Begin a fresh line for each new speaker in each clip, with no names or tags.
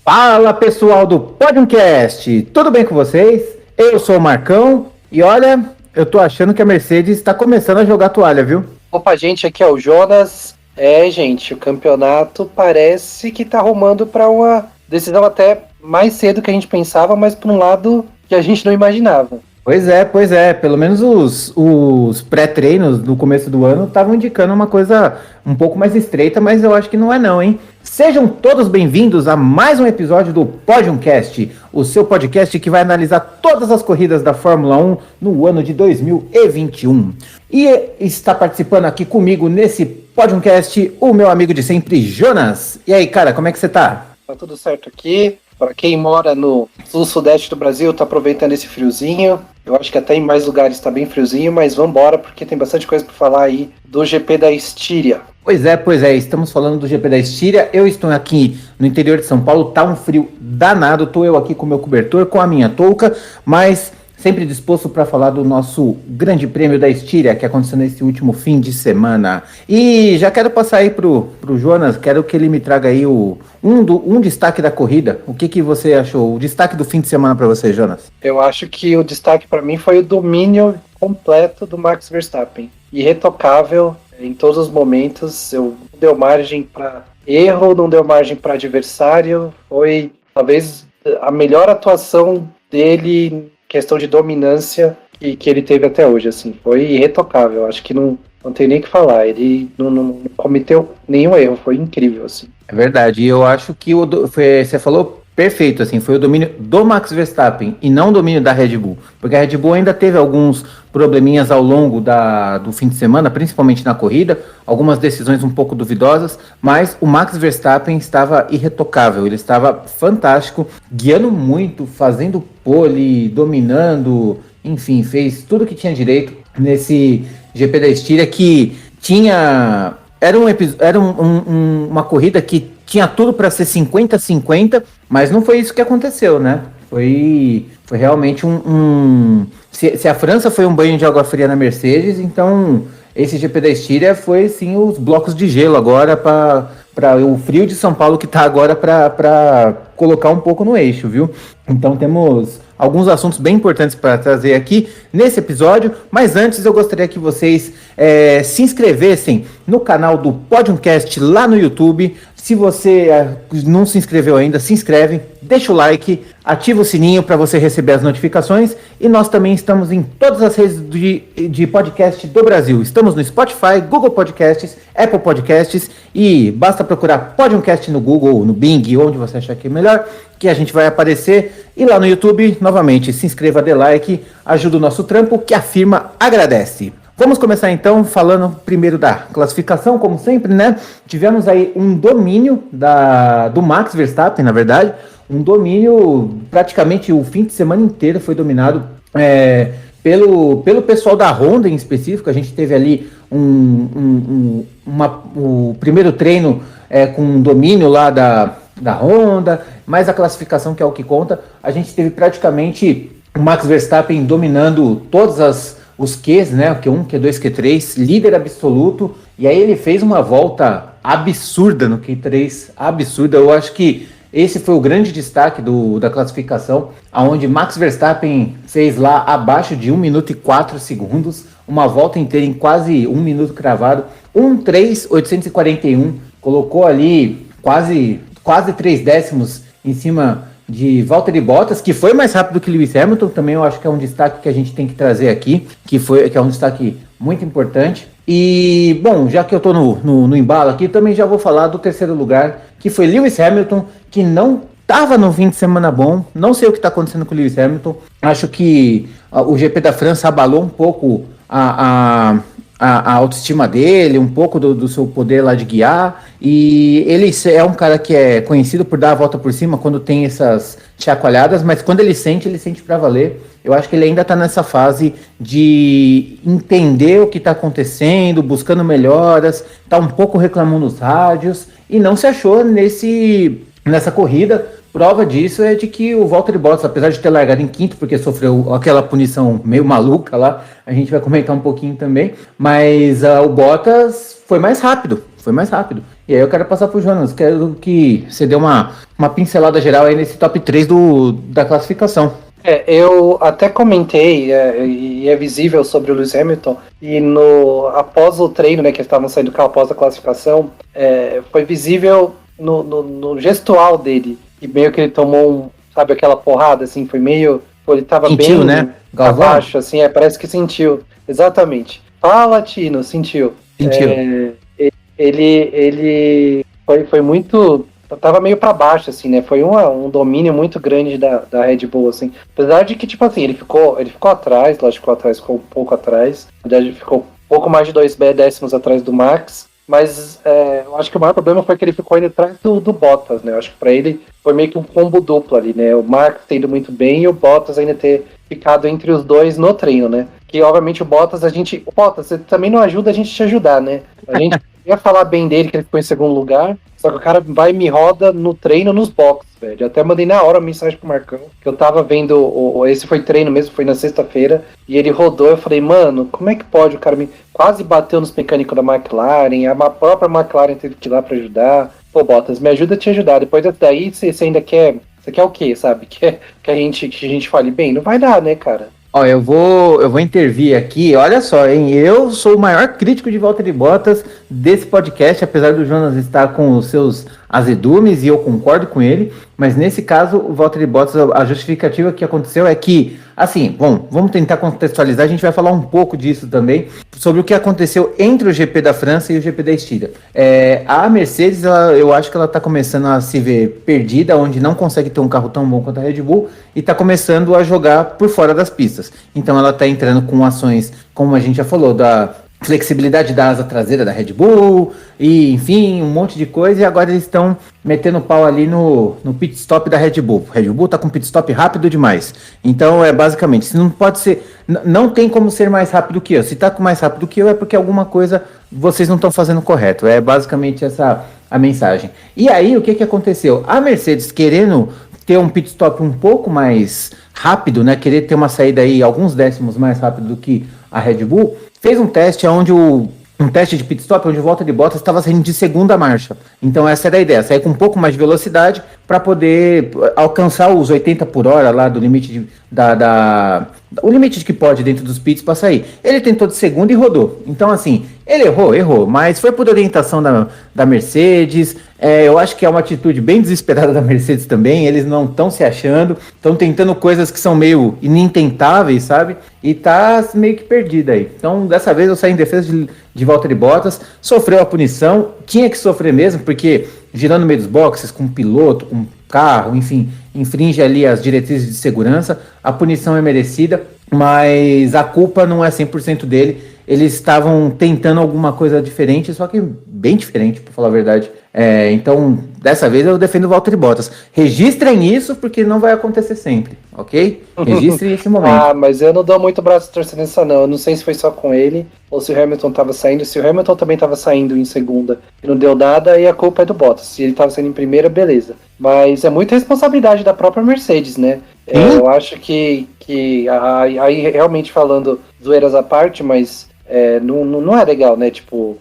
Fala pessoal do Podcast, tudo bem com vocês? Eu sou o Marcão e olha, eu tô achando que a Mercedes está começando a jogar toalha, viu?
Opa, gente, aqui é o Jonas. Gente, o campeonato parece que tá rumando para uma decisão até mais cedo que a gente pensava, mas por um lado que a gente não imaginava.
Pois é, pelo menos os pré-treinos do começo do ano estavam indicando uma coisa um pouco mais estreita, mas eu acho que não é não, hein? Sejam todos bem-vindos a mais um episódio do Podiumcast, o seu podcast que vai analisar todas as corridas da Fórmula 1 no ano de 2021. E está participando aqui comigo nesse Podiumcast o meu amigo de sempre, Jonas. E aí, cara, como é que você tá?
Tá tudo certo aqui. Para quem mora no sul-sudeste do Brasil, tá aproveitando esse friozinho. Eu acho que até em mais lugares tá bem friozinho, mas vambora, porque tem bastante coisa para falar aí do GP da Estíria.
Pois é, estamos falando do GP da Estíria. Eu estou aqui no interior de São Paulo, tá um frio danado, tô eu aqui com o meu cobertor, com a minha touca, mas sempre disposto para falar do nosso grande prêmio da Estíria, que aconteceu nesse último fim de semana. E já quero passar aí pro Jonas, quero que ele me traga aí um destaque da corrida. O que você achou? O destaque do fim de semana para você, Jonas?
Eu acho que o destaque para mim foi o domínio completo do Max Verstappen. Irretocável em todos os momentos, não deu margem para erro, não deu margem para adversário. Foi talvez a melhor atuação dele, questão de dominância que ele teve até hoje, assim, foi irretocável. Acho que não tem nem o que falar. Ele não cometeu nenhum erro, foi incrível, assim.
É verdade, e eu acho que você falou perfeito, assim, foi o domínio do Max Verstappen e não o domínio da Red Bull, porque a Red Bull ainda teve alguns probleminhas ao longo do fim de semana, principalmente na corrida, algumas decisões um pouco duvidosas, mas o Max Verstappen estava irretocável, ele estava fantástico, guiando muito, fazendo pole, dominando, enfim, fez tudo que tinha direito nesse GP da Estíria, que tinha... Era uma corrida que tinha tudo para ser 50-50, mas não foi isso que aconteceu, né? Foi realmente se a França foi um banho de água fria na Mercedes, então esse GP da Estíria foi sim os blocos de gelo agora para o frio de São Paulo que está agora para colocar um pouco no eixo, viu? Então temos alguns assuntos bem importantes para trazer aqui nesse episódio, mas antes eu gostaria que vocês se inscrevessem no canal do Podiumcast lá no YouTube. Se você não se inscreveu ainda, se inscreve, deixa o like, ativa o sininho para você receber as notificações, e nós também estamos em todas as redes de podcast do Brasil. Estamos no Spotify, Google Podcasts, Apple Podcasts, e basta procurar Podiumcast no Google, no Bing, onde você achar que é melhor, que a gente vai aparecer. E lá no YouTube, novamente, se inscreva, dê like, ajuda o nosso trampo, que a firma agradece. Vamos começar então falando primeiro da classificação, como sempre, né? Tivemos aí um domínio do Max Verstappen, na verdade, um domínio, praticamente o fim de semana inteiro foi dominado pelo pessoal da Honda em específico. A gente teve ali o primeiro treino com um domínio lá da Honda, mas a classificação, que é o que conta, a gente teve praticamente o Max Verstappen dominando todas os Qs, né? O Q1, Q2, Q3, líder absoluto, e aí ele fez uma volta absurda no Q3, absurda. Eu acho que esse foi o grande destaque da classificação, onde Max Verstappen fez lá abaixo de 1 minuto e 4 segundos, uma volta inteira em quase 1 minuto cravado, 1,3,841, colocou ali quase 3 décimos em cima de Valtteri Bottas, que foi mais rápido que Lewis Hamilton. Também eu acho que é um destaque que a gente tem que trazer aqui, que é um destaque muito importante. E, bom, já que eu tô no embalo aqui, também já vou falar do terceiro lugar, que foi Lewis Hamilton, que não estava no fim de semana bom. Não sei o que está acontecendo com o Lewis Hamilton. Acho que o GP da França abalou um pouco a autoestima dele, um pouco do seu poder lá de guiar, e ele é um cara que é conhecido por dar a volta por cima quando tem essas chacoalhadas, mas quando ele sente pra valer. Eu acho que ele ainda tá nessa fase de entender o que tá acontecendo, buscando melhoras, tá um pouco reclamando nos rádios, e não se achou nessa corrida. Prova disso é de que o Valtteri Bottas, apesar de ter largado em quinto, porque sofreu aquela punição meio maluca lá, a gente vai comentar um pouquinho também, mas o Bottas foi mais rápido, foi mais rápido. E aí eu quero passar pro Jonas, quero que você dê uma pincelada geral aí nesse top 3 da classificação.
Eu até comentei, e é visível sobre o Lewis Hamilton, e após o treino, né, que eles estavam saindo do carro após a classificação, foi visível no gestual dele, e meio que ele tomou, sabe, aquela porrada, assim, foi meio, ele tava
sentiu,
bem,
né?
abaixo, assim, parece que sentiu, exatamente. Fala, Tino, sentiu.
Sentiu.
Ele foi muito. Tava meio pra baixo, assim, né? Foi um domínio muito grande da Red Bull, assim. Apesar de que, tipo assim, ele ficou atrás, lógico, ficou um pouco atrás. Na verdade, ele ficou um pouco mais de 2 décimos atrás do Max. Mas eu acho que o maior problema foi que ele ficou indo atrás do Bottas, né? Eu acho que pra ele foi meio que um combo duplo ali, né? O Max ter ido muito bem e o Bottas ainda ter ficado entre os dois no treino, né? Que, obviamente, o Bottas, você também não ajuda a gente te ajudar, né? A gente ia falar bem dele, que ele ficou em segundo lugar, só que o cara vai e me roda no treino, nos boxes, velho. Eu até mandei na hora uma mensagem pro Marcão, que eu tava vendo, esse foi treino mesmo, foi na sexta-feira, e ele rodou, eu falei, mano, como é que pode? O cara quase bateu nos mecânicos da McLaren, a própria McLaren teve que ir lá pra ajudar. Pô, Bottas, me ajuda a te ajudar. Depois daí, você ainda quer... Você quer o quê, sabe? Quer que a gente fale bem? Não vai dar, né, cara?
Ó, eu vou intervir aqui. Olha só, hein? Eu sou o maior crítico de Valtteri Bottas desse podcast, apesar do Jonas estar com os seus azedumes, e eu concordo com ele. Mas nesse caso, o Valtteri Bottas, a justificativa que aconteceu é que, assim, bom, vamos tentar contextualizar, a gente vai falar um pouco disso também, sobre o que aconteceu entre o GP da França e o GP da Estíria. A Mercedes, eu acho que ela está começando a se ver perdida, onde não consegue ter um carro tão bom quanto a Red Bull, e está começando a jogar por fora das pistas. Então ela está entrando com ações, como a gente já falou, da flexibilidade da asa traseira da Red Bull, e enfim, um monte de coisa, e agora eles estão metendo pau ali no pit stop da Red Bull. Red Bull tá com pit stop rápido demais. Então basicamente, se não pode ser, não tem como ser mais rápido que eu. Se tá com mais rápido que eu, é porque alguma coisa vocês não estão fazendo correto. É basicamente essa a mensagem. E aí, o que aconteceu? A Mercedes querendo ter um pit stop um pouco mais rápido, né? Querer ter uma saída aí alguns décimos mais rápido do que a Red Bull, fez um teste um teste de pit stop onde o Valtteri Bottas estava saindo de segunda marcha. Então essa era a ideia, sair com um pouco mais de velocidade para poder alcançar os 80 por hora lá do limite o limite de que pode dentro dos pits para sair. Ele tentou de segunda e rodou. Então assim, ele errou, mas foi por orientação da Mercedes. Eu acho que é uma atitude bem desesperada da Mercedes também. Eles não estão se achando, estão tentando coisas que são meio inintentáveis, sabe? E tá meio que perdida aí. Então, dessa vez eu saí em defesa de Valtteri Bottas, sofreu a punição, tinha que sofrer mesmo, porque girando no meio dos boxes, com piloto, com carro, enfim, infringe ali as diretrizes de segurança, a punição é merecida, mas a culpa não é 100% dele. Eles estavam tentando alguma coisa diferente, só que bem diferente, para falar a verdade. Então, dessa vez eu defendo o Valtteri Bottas. Registrem isso, porque não vai acontecer sempre, ok? Registrem esse momento.
Mas eu não dou muito braço torcendo nessa, não. Eu não sei se foi só com ele, ou se o Hamilton estava saindo. Se o Hamilton também estava saindo em segunda e não deu nada, aí a culpa é do Bottas. Se ele estava saindo em primeira, beleza. Mas é muita responsabilidade da própria Mercedes, né? Eu acho que aí realmente falando zoeiras à parte, mas não é legal, né? Tipo,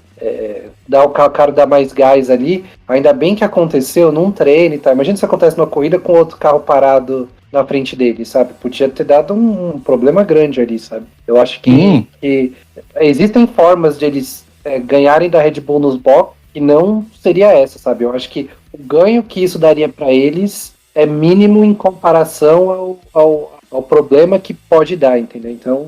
o cara dar mais gás ali. Ainda bem que aconteceu num treino e tal. Imagina se acontece numa corrida com outro carro parado na frente dele, sabe? Podia ter dado um problema grande ali, sabe? Eu acho que existem formas de eles ganharem da Red Bull nos boxes e não seria essa, sabe? Eu acho que o ganho que isso daria para eles é mínimo em comparação ao problema que pode dar, entendeu? Então,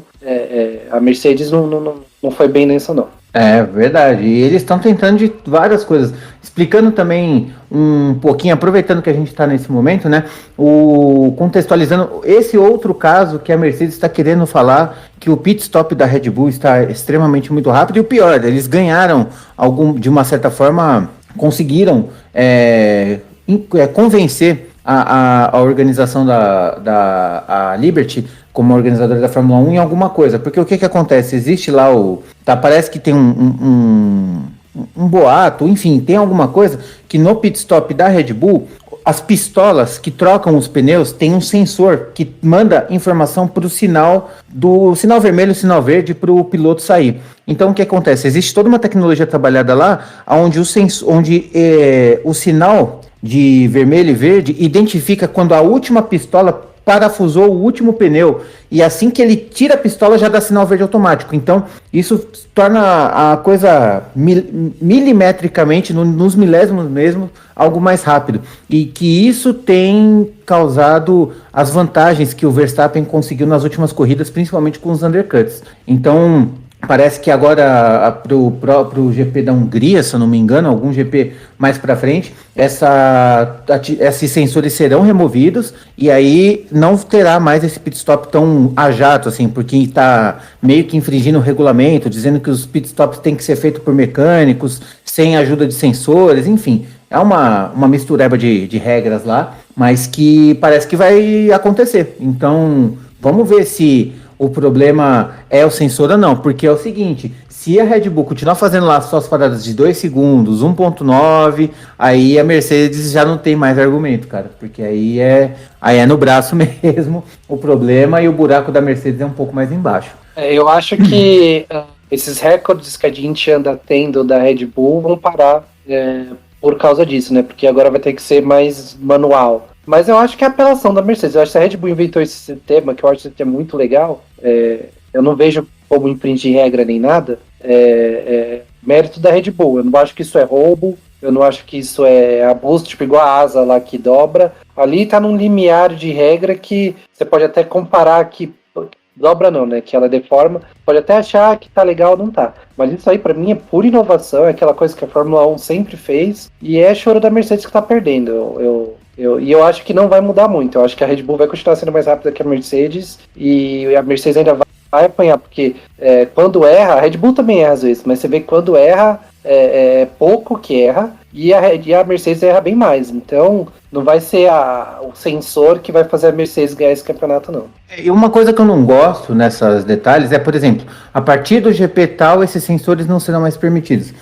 a Mercedes não foi bem nessa, não.
É verdade, e eles estão tentando de várias coisas, explicando também um pouquinho, aproveitando que a gente está nesse momento, né, contextualizando esse outro caso que a Mercedes está querendo falar, que o pit stop da Red Bull está extremamente muito rápido, e o pior, eles ganharam, de uma certa forma, conseguiram convencer a organização da Liberty como organizadora da Fórmula 1 em alguma coisa, porque o que acontece? Existe lá parece que tem um um boato, enfim, tem alguma coisa que no pit stop da Red Bull, as pistolas que trocam os pneus têm um sensor que manda informação para o sinal do sinal vermelho e sinal verde para o piloto sair. Então o que acontece? Existe toda uma tecnologia trabalhada lá onde o sinal de vermelho e verde identifica quando a última pistola parafusou o último pneu, e assim que ele tira a pistola já dá sinal verde automático. Então isso torna a coisa milimetricamente, nos milésimos mesmo, algo mais rápido, e que isso tem causado as vantagens que o Verstappen conseguiu nas últimas corridas, principalmente com os undercuts. Então parece que agora pro próprio GP da Hungria, se eu não me engano, algum GP mais para frente, esses sensores serão removidos e aí não terá mais esse pit stop tão a jato, assim, porque está meio que infringindo o regulamento, dizendo que os pit stops têm que ser feitos por mecânicos, sem ajuda de sensores, enfim. É uma mistureba de regras lá, mas que parece que vai acontecer. Então, vamos ver se o problema é o sensor ou não, porque é o seguinte, se a Red Bull continuar fazendo lá suas paradas de 2 segundos, 1.9, aí a Mercedes já não tem mais argumento, cara, porque aí é no braço mesmo o problema, e o buraco da Mercedes é um pouco mais embaixo.
Eu acho que esses recordes que a gente anda tendo da Red Bull vão parar por causa disso, né? Porque agora vai ter que ser mais manual. Mas eu acho que é a apelação da Mercedes. Eu acho que a Red Bull inventou esse sistema, que eu acho que é muito legal. Eu não vejo como infringir regra nem nada. Mérito da Red Bull. Eu não acho que isso é roubo. Eu não acho que isso é abuso, tipo igual a asa lá que dobra. Ali tá num limiar de regra que você pode até comparar que... Dobra não, né? Que ela deforma. Pode até achar que tá legal ou não tá. Mas isso aí pra mim é pura inovação. É aquela coisa que a Fórmula 1 sempre fez. E é choro da Mercedes que tá perdendo. E eu acho que não vai mudar muito. Eu acho que a Red Bull vai continuar sendo mais rápida que a Mercedes. E a Mercedes ainda vai apanhar. Porque quando erra, a Red Bull também erra às vezes. Mas você vê que quando erra, é pouco que erra. E a Mercedes erra bem mais. Então não vai ser o sensor que vai fazer a Mercedes ganhar esse campeonato, não.
E uma coisa que eu não gosto nessas detalhes é, por exemplo, a partir do GP tal, esses sensores não serão mais permitidos.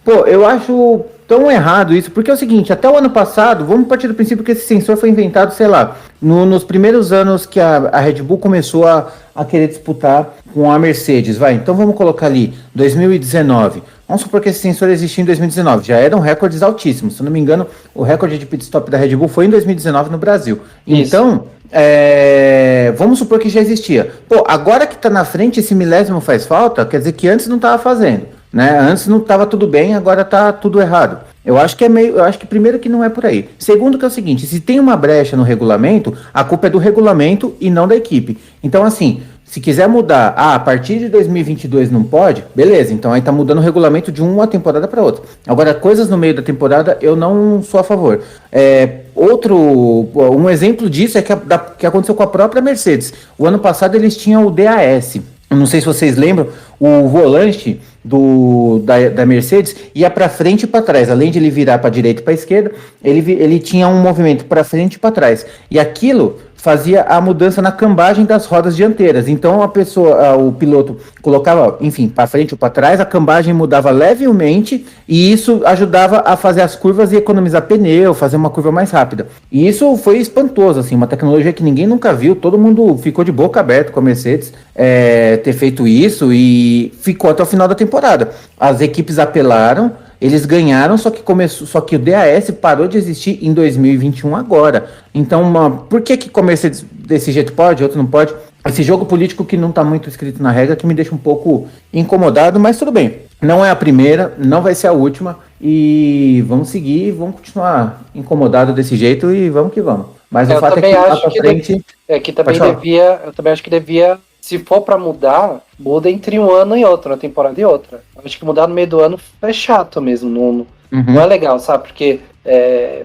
Pô, eu acho tão errado isso, porque é o seguinte, até o ano passado, vamos partir do princípio que esse sensor foi inventado, sei lá, nos primeiros anos que a Red Bull começou a querer disputar com a Mercedes, vai, então vamos colocar ali, 2019. Vamos supor que esse sensor existia em 2019, já eram recordes altíssimos, se eu não me engano, o recorde de pit stop da Red Bull foi em 2019 no Brasil. Isso. Então, vamos supor que já existia. Pô, agora que tá na frente, esse milésimo faz falta, quer dizer que antes não tava fazendo, né? Antes não tava tudo bem, agora tá tudo errado. Eu acho que primeiro que não é por aí. Segundo que é o seguinte, se tem uma brecha no regulamento, a culpa é do regulamento e não da equipe. Então, assim, se quiser mudar, a partir de 2022 não pode, beleza, então aí tá mudando o regulamento de uma temporada para outra. Agora, coisas no meio da temporada, eu não sou a favor. Um exemplo disso é que aconteceu com a própria Mercedes. O ano passado eles tinham o DAS. Eu não sei se vocês lembram, o volante da Mercedes ia para frente e para trás. Além de ele virar para a direita e para a esquerda, ele tinha um movimento para frente e para trás. E aquilo fazia a mudança na cambagem das rodas dianteiras. Então o piloto colocava, enfim, para frente ou para trás, a cambagem mudava levemente e isso ajudava a fazer as curvas e economizar pneu, fazer uma curva mais rápida. E isso foi espantoso, assim, uma tecnologia que ninguém nunca viu, todo mundo ficou de boca aberta com a Mercedes ter feito isso e ficou até o final da temporada. As equipes apelaram, eles ganharam, só que o DAS parou de existir em 2021 agora. Então, por que a Mercedes desse jeito pode, outro não pode? Esse jogo político que não está muito escrito na regra, que me deixa um pouco incomodado, mas tudo bem. Não é a primeira, não vai ser a última, e vamos seguir, vamos continuar incomodado desse jeito e vamos que vamos. Mas o fato é que lá pra frente...
Eu também acho que devia... Se for pra mudar, muda entre um ano e outro, uma temporada e outra. Acho que mudar no meio do ano é chato mesmo, não é legal, sabe? Porque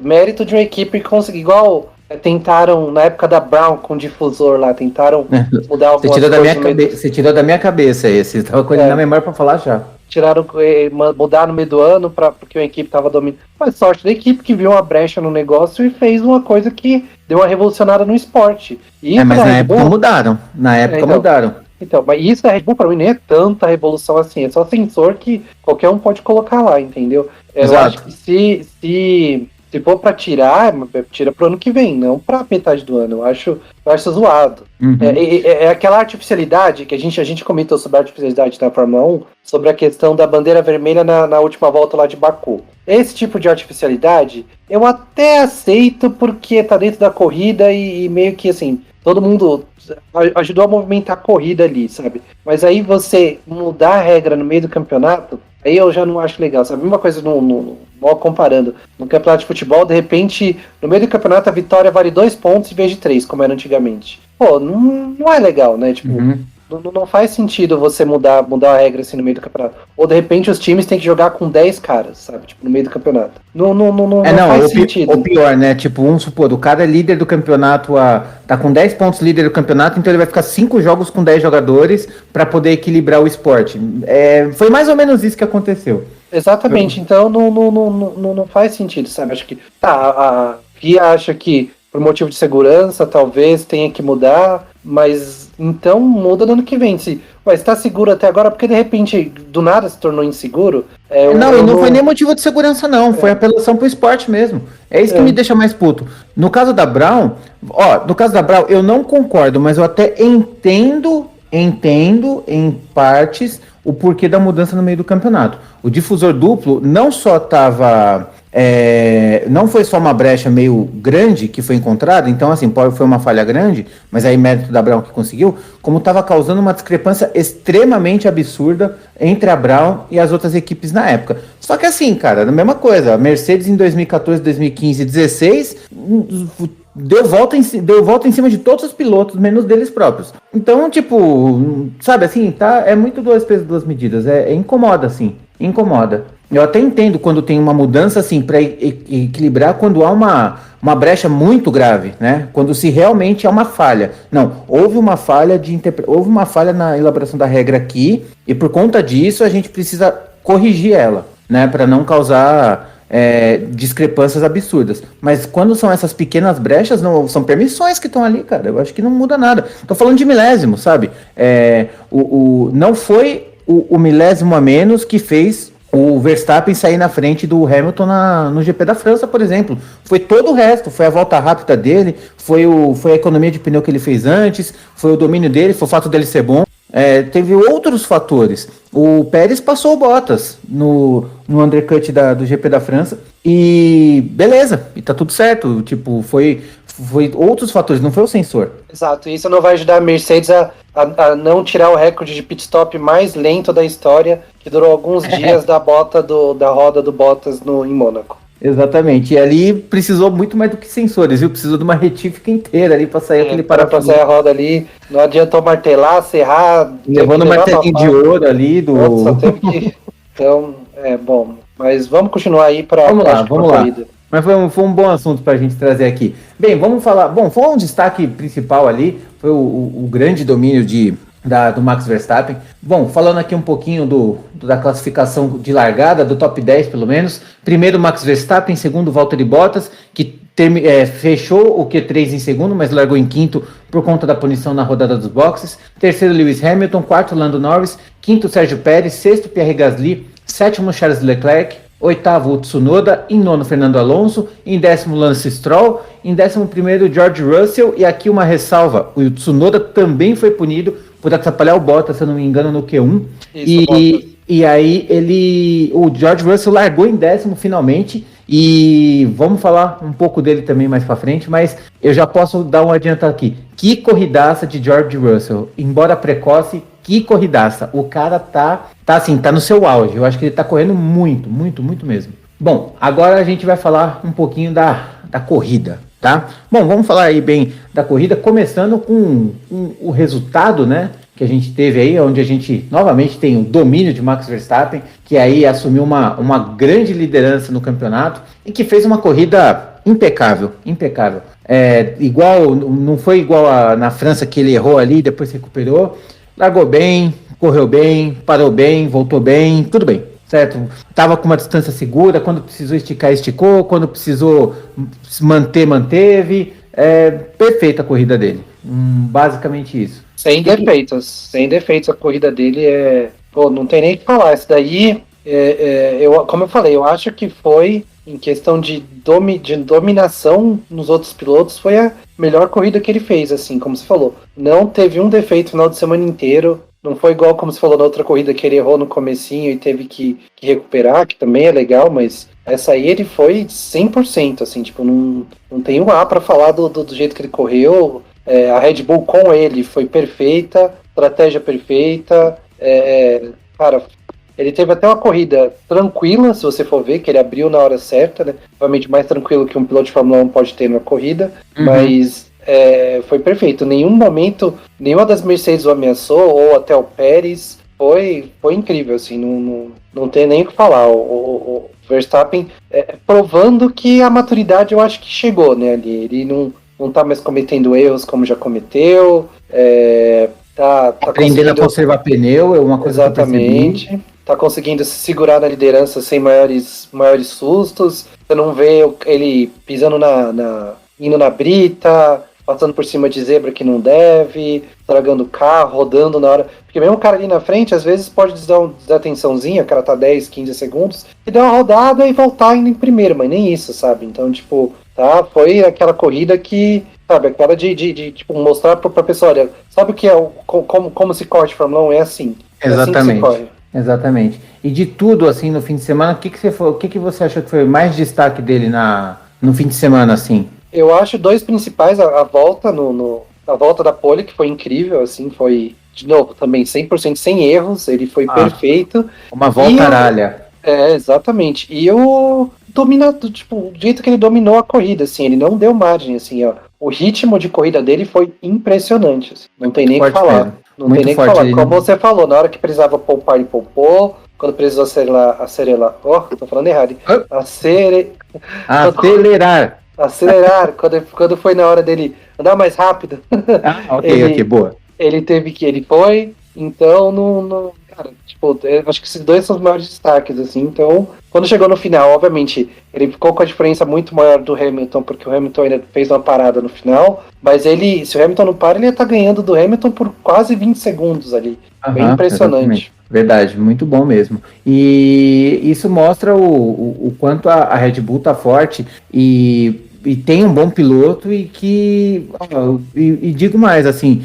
mérito de uma equipe que conseguiu, igual tentaram na época da Brown com o difusor lá, tentaram mudar algumas coisas.
Você tirou da minha cabeça esse, estava com ele na memória pra falar já.
Mudar no meio do ano porque a equipe estava dominando. Mas sorte da equipe que viu uma brecha no negócio e fez uma coisa que deu uma revolucionada no esporte.
Mas na época mudaram. Na época mudaram.
Então, mas isso da Red Bull pra mim nem é tanta revolução assim, é só sensor que qualquer um pode colocar lá, entendeu? Eu acho que se for pra tirar, tira pro ano que vem, não pra metade do ano. Eu acho zoado.
Uhum.
É aquela artificialidade que a gente comentou sobre a artificialidade da Fórmula 1, sobre a questão da bandeira vermelha na última volta lá de Baku. Esse tipo de artificialidade eu até aceito porque tá dentro da corrida e meio que assim, todo mundo ajudou a movimentar a corrida ali, sabe? Mas aí você mudar a regra no meio do campeonato, aí eu já não acho legal, sabe? Uma coisa mal comparando. No campeonato de futebol, de repente, no meio do campeonato, a vitória vale 2 pontos em vez de 3, como era antigamente. Pô, não é legal, né? Tipo, não faz sentido você mudar a regra assim no meio do campeonato. Ou de repente os times têm que jogar com 10 caras, sabe? Tipo, no meio do campeonato. Não faz sentido.
Ou pior, né? Tipo, vamos supor, o cara é líder do campeonato, tá com 10 pontos líder do campeonato, então ele vai ficar 5 jogos com 10 jogadores para poder equilibrar o esporte. Foi mais ou menos isso que aconteceu.
Exatamente, então não faz sentido, sabe? Acho que a FIA acha que por motivo de segurança talvez tenha que mudar, mas então muda no ano que vem. Se está seguro até agora, porque de repente do nada se tornou inseguro.
Não foi nem motivo de segurança, não. Foi apelação pro esporte mesmo. É isso que me deixa mais puto. No caso da Brown, eu não concordo, mas eu até entendo em partes o porquê da mudança no meio do campeonato. O difusor duplo não só estava... não foi só uma brecha meio grande que foi encontrada, então assim, foi uma falha grande, mas aí mérito da Brown que conseguiu, como estava causando uma discrepância extremamente absurda entre a Brown e as outras equipes na época. Só que assim, cara, a mesma coisa, a Mercedes em 2014, 2015 e 2016 deu volta em cima de todos os pilotos, menos deles próprios. Então, tipo, sabe assim, é muito duas pesos, duas medidas, incomoda assim, incomoda. Eu até entendo quando tem uma mudança assim para equilibrar quando há uma brecha muito grave, né? Quando se realmente há uma falha. Não, houve uma falha na elaboração da regra aqui e por conta disso a gente precisa corrigir ela, né? Para não causar discrepâncias absurdas. Mas quando são essas pequenas brechas, não são permissões que estão ali, cara. Eu acho que não muda nada. Tô falando de milésimo, sabe? Não foi o milésimo a menos que fez o Verstappen sair na frente do Hamilton no GP da França, por exemplo. Foi todo o resto, foi a volta rápida dele, foi a economia de pneu que ele fez antes, foi o domínio dele, foi o fato dele ser bom. Teve outros fatores. O Pérez passou o Bottas no undercut do GP da França e beleza, e tá tudo certo. Tipo, foi outros fatores, não foi o sensor.
Exato, isso não vai ajudar a Mercedes a não tirar o recorde de pit stop mais lento da história, que durou alguns dias da roda do Bottas em Mônaco.
Exatamente, e ali precisou muito mais do que sensores, viu? Precisou de uma retífica inteira ali para sair aquele parafuso.
Para sair a roda ali, não adiantou martelar, serrar.
Levando o martelinho de ouro ali do...
Só teve que... Então, bom, mas vamos continuar aí para
vamos lá. Corrida. Mas foi um bom assunto para a gente trazer aqui. Bem, vamos falar... Bom, foi um destaque principal ali, foi o grande domínio do Max Verstappen. Bom, falando aqui um pouquinho da classificação de largada, do top 10 pelo menos. Primeiro Max Verstappen, segundo Valtteri Bottas, que fechou o Q3 em segundo, mas largou em quinto por conta da punição na rodada dos boxes. Terceiro Lewis Hamilton, quarto Lando Norris, quinto Sérgio Pérez, sexto Pierre Gasly, sétimo Charles Leclerc, oitavo o Tsunoda, em nono Fernando Alonso, em décimo Lance Stroll, em 11º George Russell, e aqui uma ressalva, o Tsunoda também foi punido por atrapalhar o Bottas, se eu não me engano, no Q1, e aí o George Russell largou em décimo finalmente, e vamos falar um pouco dele também mais pra frente, mas eu já posso dar um adianto aqui. Que corridaça de George Russell, embora precoce, que corridaça. O cara tá no seu auge. Eu acho que ele tá correndo muito, muito, muito mesmo. Bom, agora a gente vai falar um pouquinho da corrida, tá? Bom, vamos falar aí bem da corrida, começando com o resultado, né? Que a gente teve aí, onde a gente novamente tem o domínio de Max Verstappen, que aí assumiu uma grande liderança no campeonato e que fez uma corrida impecável. Não foi igual na França, que ele errou ali e depois recuperou. Largou bem, correu bem, parou bem, voltou bem, tudo bem, certo? Tava com uma distância segura, quando precisou esticar, esticou, quando precisou se manter, manteve. Perfeita a corrida dele, basicamente isso.
Sem defeitos, a corrida dele pô, não tem nem o que falar, isso daí, como eu falei, eu acho que foi, em questão de dominação nos outros pilotos, foi a melhor corrida que ele fez, assim, como você falou, não teve um defeito no final de semana inteiro, não foi igual, como você falou, na outra corrida que ele errou no comecinho e teve que recuperar, que também é legal, mas essa aí ele foi 100%, assim, tipo, não tem um A pra falar do jeito que ele correu. A Red Bull com ele foi perfeita, estratégia perfeita. Cara, ele teve até uma corrida tranquila, se você for ver, que ele abriu na hora certa, né? Provavelmente mais tranquilo que um piloto de Fórmula 1 pode ter numa corrida, mas foi perfeito. Em nenhum momento, nenhuma das Mercedes o ameaçou, ou até o Pérez. Foi incrível, assim, não tem nem o que falar. O Verstappen provando que a maturidade eu acho que chegou, né? Ele não tá mais cometendo erros como já cometeu. Tá
Aprendendo a conservar pneu é uma coisa
exatamente, que eu percebi. Tá conseguindo se segurar na liderança sem maiores sustos. Você não vê ele pisando indo na brita, passando por cima de zebra que não deve, estragando o carro, rodando na hora. Porque mesmo o cara ali na frente, às vezes pode dar uma desatençãozinha, o cara tá 10, 15 segundos, e dar uma rodada e voltar indo em primeiro, mas nem isso, sabe? Então, tipo, foi aquela corrida que, sabe, aquela de tipo, mostrar pra pessoa, olha, sabe o que é, como se corre de Fórmula 1? É assim.
Exatamente.
É assim que se corre.
Exatamente. E de tudo, assim, no fim de semana, o que você achou que foi mais destaque dele no fim de semana, assim?
Eu acho dois principais, a volta a volta da pole, que foi incrível, assim, foi, de novo, também 100% sem erros, ele foi perfeito.
Uma volta aralha.
Exatamente. E o dominado, tipo, o jeito que ele dominou a corrida, assim, ele não deu margem, assim, ó. O ritmo de corrida dele foi impressionante, assim, não tem nem o que falar.
Mesmo.
Não tem nem o que falar. Como você falou, na hora que precisava poupar, ele poupou. Quando precisou acelerar. Tô falando errado. Acelerar. Quando foi na hora dele andar mais rápido.
Ok, boa.
Ele foi. Então, cara, tipo, acho que esses dois são os maiores destaques, assim. Então, quando chegou no final, obviamente, ele ficou com a diferença muito maior do Hamilton, porque o Hamilton ainda fez uma parada no final. Mas se o Hamilton não para, ele ia estar ganhando do Hamilton por quase 20 segundos ali. Bem impressionante.
Exatamente. Verdade, muito bom mesmo. E isso mostra o quanto a Red Bull tá forte e tem um bom piloto e digo mais, assim,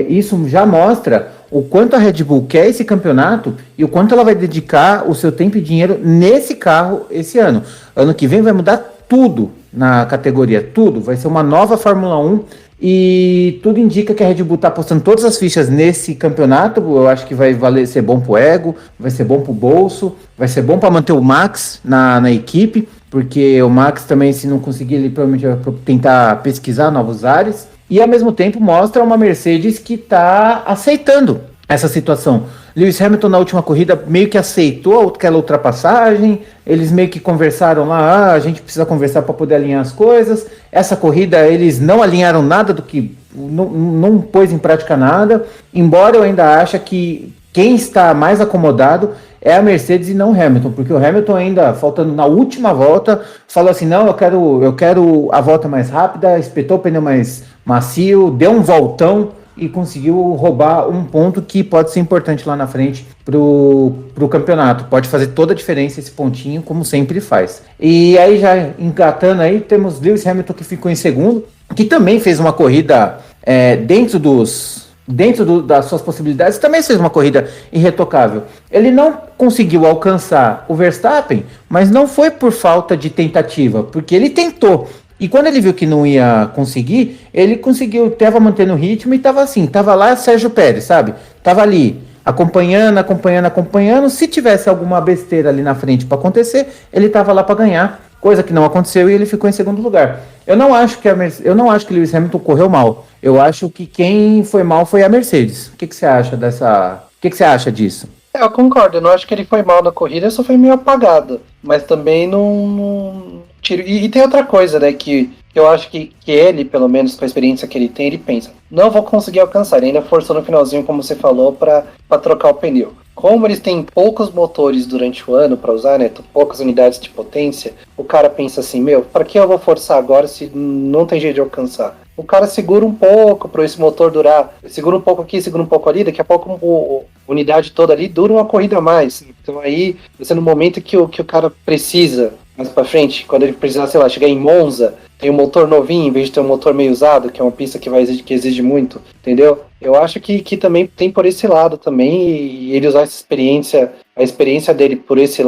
isso já mostra o quanto a Red Bull quer esse campeonato e o quanto ela vai dedicar o seu tempo e dinheiro nesse carro esse ano. Ano que vem vai mudar tudo na categoria, tudo. Vai ser uma nova Fórmula 1 e tudo indica que a Red Bull está apostando todas as fichas nesse campeonato. Eu acho que vai ser bom pro ego, vai ser bom pro bolso, vai ser bom para manter o Max na equipe, porque o Max também, se não conseguir, ele provavelmente vai tentar pesquisar novos ares. E ao mesmo tempo mostra uma Mercedes que está aceitando essa situação. Lewis Hamilton na última corrida meio que aceitou aquela ultrapassagem, eles meio que conversaram lá, a gente precisa conversar para poder alinhar as coisas. Essa corrida eles não alinharam nada do que, não pôs em prática nada, embora eu ainda ache que quem está mais acomodado é a Mercedes e não o Hamilton, porque o Hamilton ainda, faltando na última volta, falou assim, não, eu quero a volta mais rápida, espetou o pneu mais macio, deu um voltão e conseguiu roubar um ponto que pode ser importante lá na frente pro campeonato. Pode fazer toda a diferença esse pontinho, como sempre faz. E aí, já engatando aí, temos Lewis Hamilton, que ficou em segundo, que também fez uma corrida dentro das suas possibilidades, também fez uma corrida irretocável. Ele não conseguiu alcançar o Verstappen, mas não foi por falta de tentativa, porque ele tentou. E quando ele viu que não ia conseguir, ele conseguiu, estava mantendo o ritmo e estava lá Sérgio Pérez, sabe? Estava ali, acompanhando. Se tivesse alguma besteira ali na frente para acontecer, ele estava lá para ganhar, coisa que não aconteceu e ele ficou em segundo lugar. Eu não acho que Lewis Hamilton correu mal. Eu acho que quem foi mal foi a Mercedes. O que você acha disso?
Eu concordo, eu não acho que ele foi mal na corrida, só foi meio apagado. Mas também não tiro. E tem outra coisa, né, que eu acho que ele, pelo menos com a experiência que ele tem, ele pensa, não vou conseguir alcançar. Ele ainda forçou no finalzinho, como você falou, para trocar o pneu. Como eles têm poucos motores durante o ano para usar, né, poucas unidades de potência, o cara pensa assim, para que eu vou forçar agora se não tem jeito de alcançar? o cara segura um pouco para esse motor durar, segura um pouco aqui, segura um pouco ali, daqui a pouco a unidade toda ali dura uma corrida a mais. Então aí, você no momento que o cara precisa, mais para frente, quando ele precisar, sei lá, chegar em Monza, tem um motor novinho, em vez de ter um motor meio usado, que é uma pista que exige muito, entendeu? Eu acho que também tem por esse lado também, e ele usar essa experiência, a experiência dele por esse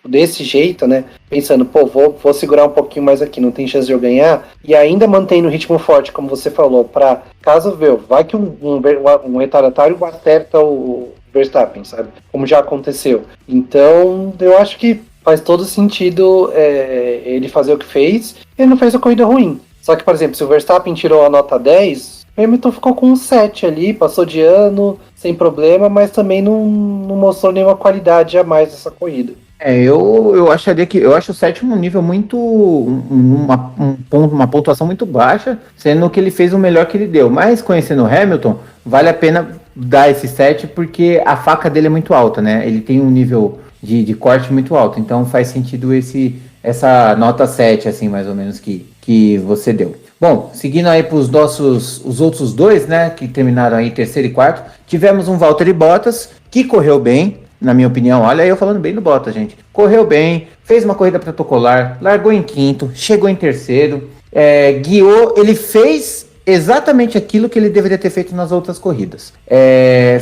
desse jeito, né? Pensando, pô, vou segurar um pouquinho mais aqui, não tem chance de eu ganhar, e ainda mantendo o ritmo forte, como você falou, para caso vai que um retardatário acerta o Verstappen, sabe? Como já aconteceu. Então, eu acho que faz todo sentido ele fazer o que fez. Ele não fez a corrida ruim. Só que, por exemplo, se o Verstappen tirou a nota 10, o Hamilton ficou com um 7 ali, passou de ano, sem problema, mas também não mostrou nenhuma qualidade a mais nessa corrida.
Eu acharia que eu acho o sétimo nível muito uma pontuação muito baixa, sendo que ele fez o melhor que ele deu. Mas conhecendo o Hamilton, vale a pena dar esse 7 porque a faca dele é muito alta, né? Ele tem um nível de corte muito alto, então faz sentido essa nota 7, assim, mais ou menos, que você deu. Bom, seguindo aí para os outros dois, né, que terminaram aí terceiro e quarto, tivemos um Valtteri Bottas, que correu bem, na minha opinião. Olha eu falando bem do Bottas, gente. Correu bem, fez uma corrida protocolar, largou em quinto, chegou em terceiro, guiou, ele fez exatamente aquilo que ele deveria ter feito nas outras corridas.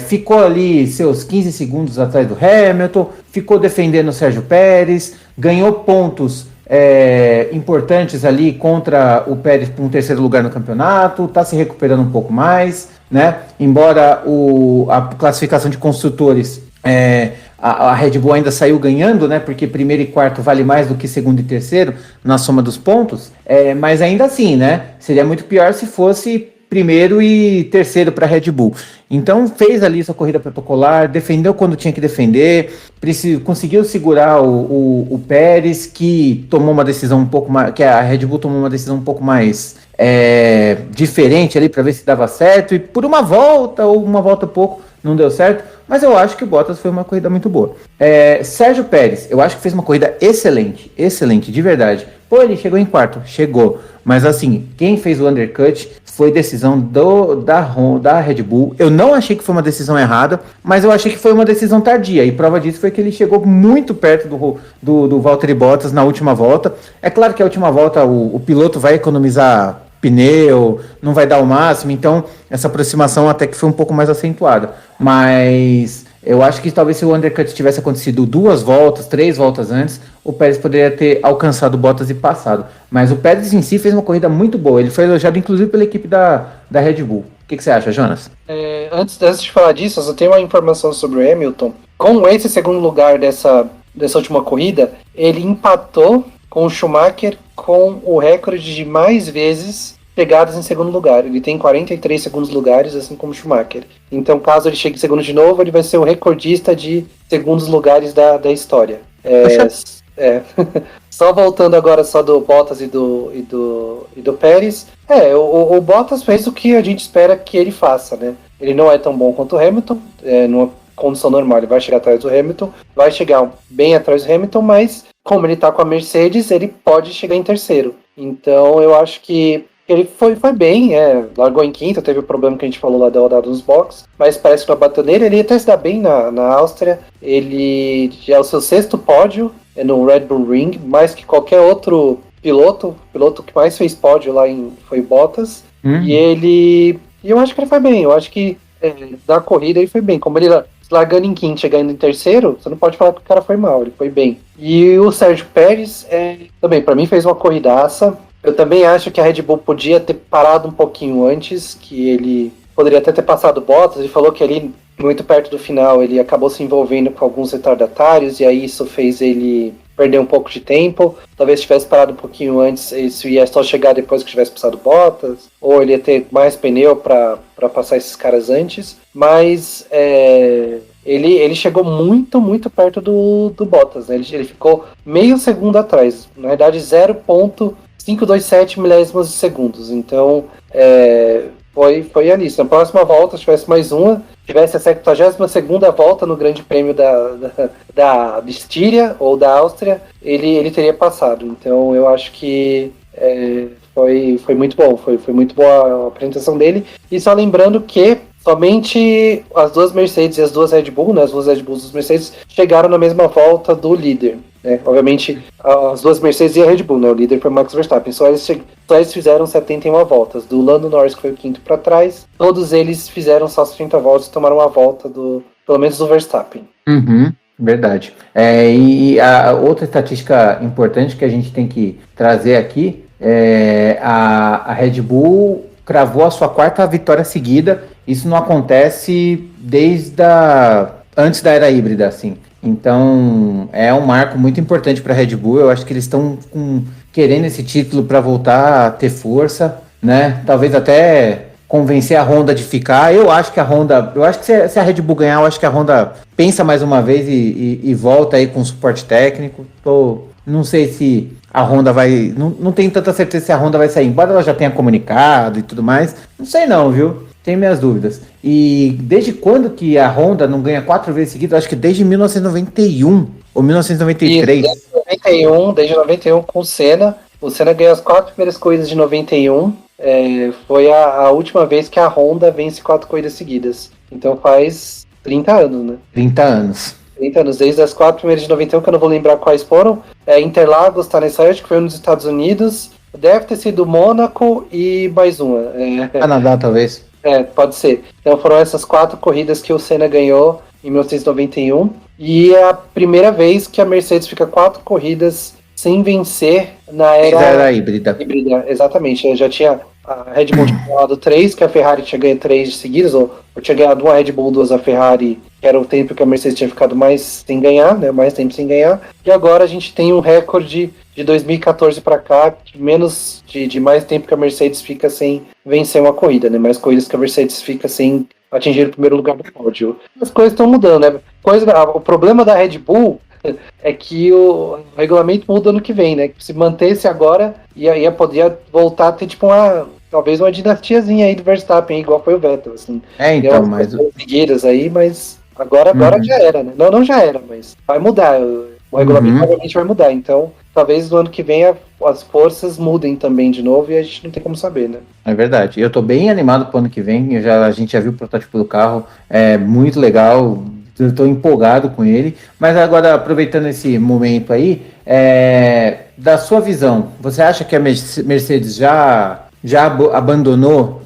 Ficou ali seus 15 segundos atrás do Hamilton, ficou defendendo o Sérgio Pérez, ganhou pontos importantes ali contra o Pérez para um terceiro lugar no campeonato, está se recuperando um pouco mais, né? Embora a classificação de construtores, a Red Bull ainda saiu ganhando, né? Porque primeiro e quarto vale mais do que segundo e terceiro na soma dos pontos, mas ainda assim, né? Seria muito pior se fosse primeiro e terceiro para a Red Bull. Então fez ali sua corrida protocolar, defendeu quando tinha que defender, conseguiu segurar o Pérez, que tomou uma decisão um pouco mais, que a Red Bull tomou uma decisão um pouco mais diferente ali para ver se dava certo, e por uma volta ou uma volta pouco não deu certo, mas eu acho que o Bottas foi uma corrida muito boa. Sérgio Pérez, eu acho que fez uma corrida excelente, de verdade. Pô, ele chegou em quarto, chegou, mas assim, quem fez o undercut foi decisão da Red Bull. Eu não achei que foi uma decisão errada, mas eu achei que foi uma decisão tardia, e prova disso foi que ele chegou muito perto do Valtteri Bottas na última volta. É claro que a última volta o piloto vai economizar pneu, não vai dar o máximo, então essa aproximação até que foi um pouco mais acentuada, mas eu acho que talvez se o undercut tivesse acontecido 2 voltas, 3 voltas antes, o Pérez poderia ter alcançado o Bottas e passado, mas o Pérez em si fez uma corrida muito boa, ele foi elogiado inclusive pela equipe da Red Bull. O que você acha, Jonas?
Antes de falar disso, eu só tenho uma informação sobre o Hamilton. Com esse segundo lugar dessa última corrida, ele empatou com o Schumacher com o recorde de mais vezes pegadas em segundo lugar. Ele tem 43 segundos lugares, assim como o Schumacher. Então, caso ele chegue em segundo de novo, ele vai ser o recordista de segundos lugares da história. Só voltando agora só do Bottas e do Pérez. O Bottas fez o que a gente espera que ele faça, né? Ele não é tão bom quanto o Hamilton, numa condição normal ele vai chegar atrás do Hamilton, vai chegar bem atrás do Hamilton, mas como ele tá com a Mercedes, ele pode chegar em terceiro. Então eu acho que ele foi bem, largou em quinto, teve o problema que a gente falou lá da rodada nos boxes, mas parece que não bateu nele, ele até se dá bem na Áustria, ele já é o seu 6º pódio no Red Bull Ring, mais que qualquer outro piloto, o piloto que mais fez pódio lá foi Bottas, e eu acho que ele foi bem, eu acho que da corrida ele foi bem, como ele largando em quinto, chegando em terceiro, você não pode falar que o cara foi mal, ele foi bem. E o Sérgio Pérez também, para mim, fez uma corridaça. Eu também acho que a Red Bull podia ter parado um pouquinho antes, que ele poderia até ter passado o Bottas. Ele falou que ali, muito perto do final, ele acabou se envolvendo com alguns retardatários, e aí isso fez ele perder um pouco de tempo. Talvez se tivesse parado um pouquinho antes, isso ia só chegar depois que tivesse passado Bottas, ou ele ia ter mais pneu para passar esses caras antes. Mas ele chegou muito perto do Bottas, né? Ele ficou meio segundo atrás, na verdade 0,527 milésimos de segundos. Então foi ali. Se na próxima volta tivesse mais uma, tivesse a 72ª volta no Grande Prêmio da Estíria ou da Áustria, ele teria passado. Então eu acho que foi muito bom, foi muito boa a apresentação dele. E só lembrando que somente as duas Mercedes e as duas Red Bull, né, as duas Red Bulls e os Mercedes, chegaram na mesma volta do líder. Né? Obviamente, as duas Mercedes e a Red Bull, né, o líder foi o Max Verstappen, só eles fizeram 71 voltas. Do Lando Norris, que foi o quinto para trás, todos eles fizeram só 30 voltas e tomaram uma volta pelo menos do Verstappen.
Uhum, verdade. E a outra estatística importante que a gente tem que trazer aqui é a Red Bull cravou a sua quarta vitória seguida. Isso não acontece desde antes da era híbrida, assim. Então, é um marco muito importante para a Red Bull. Eu acho que eles estão querendo esse título para voltar a ter força, né? Talvez até convencer a Honda de ficar. Eu acho que se a Red Bull ganhar, eu acho que a Honda pensa mais uma vez e volta aí com suporte técnico. Não sei se a Honda vai... Não tenho tanta certeza se a Honda vai sair, embora ela já tenha comunicado e tudo mais. Não sei não, viu? Tenho minhas dúvidas. E desde quando que a Honda não ganha 4 vezes seguidas? Acho que desde 1991 ou 1993.
Desde 91 com o Senna. O Senna ganhou as 4 primeiras corridas de 91. Foi a última vez que a Honda vence 4 corridas seguidas. Então faz 30 anos, né?
30 anos.
30 anos, desde as 4 primeiras de 91, que eu não vou lembrar quais foram. Interlagos tá nessa, acho que foi nos Estados Unidos. Deve ter sido Mônaco e mais uma.
Canadá, talvez.
Pode ser. Então foram essas 4 corridas que o Senna ganhou em 1991. E é a primeira vez que a Mercedes fica 4 corridas sem vencer na era
híbrida.
Exatamente. Já tinha a Red Bull tinha ganhado 3, que a Ferrari tinha ganho 3 seguidas, ou tinha ganhado uma Red Bull, 2 a Ferrari, que era o tempo que a Mercedes tinha ficado mais sem ganhar, né? Mais tempo sem ganhar. E agora a gente tem um recorde de 2014 para cá, de mais tempo que a Mercedes fica sem vencer uma corrida, né? Mais corridas que a Mercedes fica sem atingir o primeiro lugar do pódio. As coisas estão mudando, né? O problema da Red Bull é que o regulamento muda ano que vem, né? Se mantesse agora, poderia voltar a ter tipo talvez uma dinastiazinha aí do Verstappen, igual foi o Vettel, assim.
Então, mas...
seguidas aí, mas agora já era, né? Não já era, mas vai mudar. O regulamento obviamente vai mudar, então talvez no ano que vem as forças mudem também de novo e a gente não tem como saber, né?
É verdade. Eu tô bem animado pro ano que vem, a gente já viu o protótipo do carro, é muito legal, eu estou empolgado com ele, mas agora aproveitando esse momento aí, da sua visão, você acha que a Mercedes já abandonou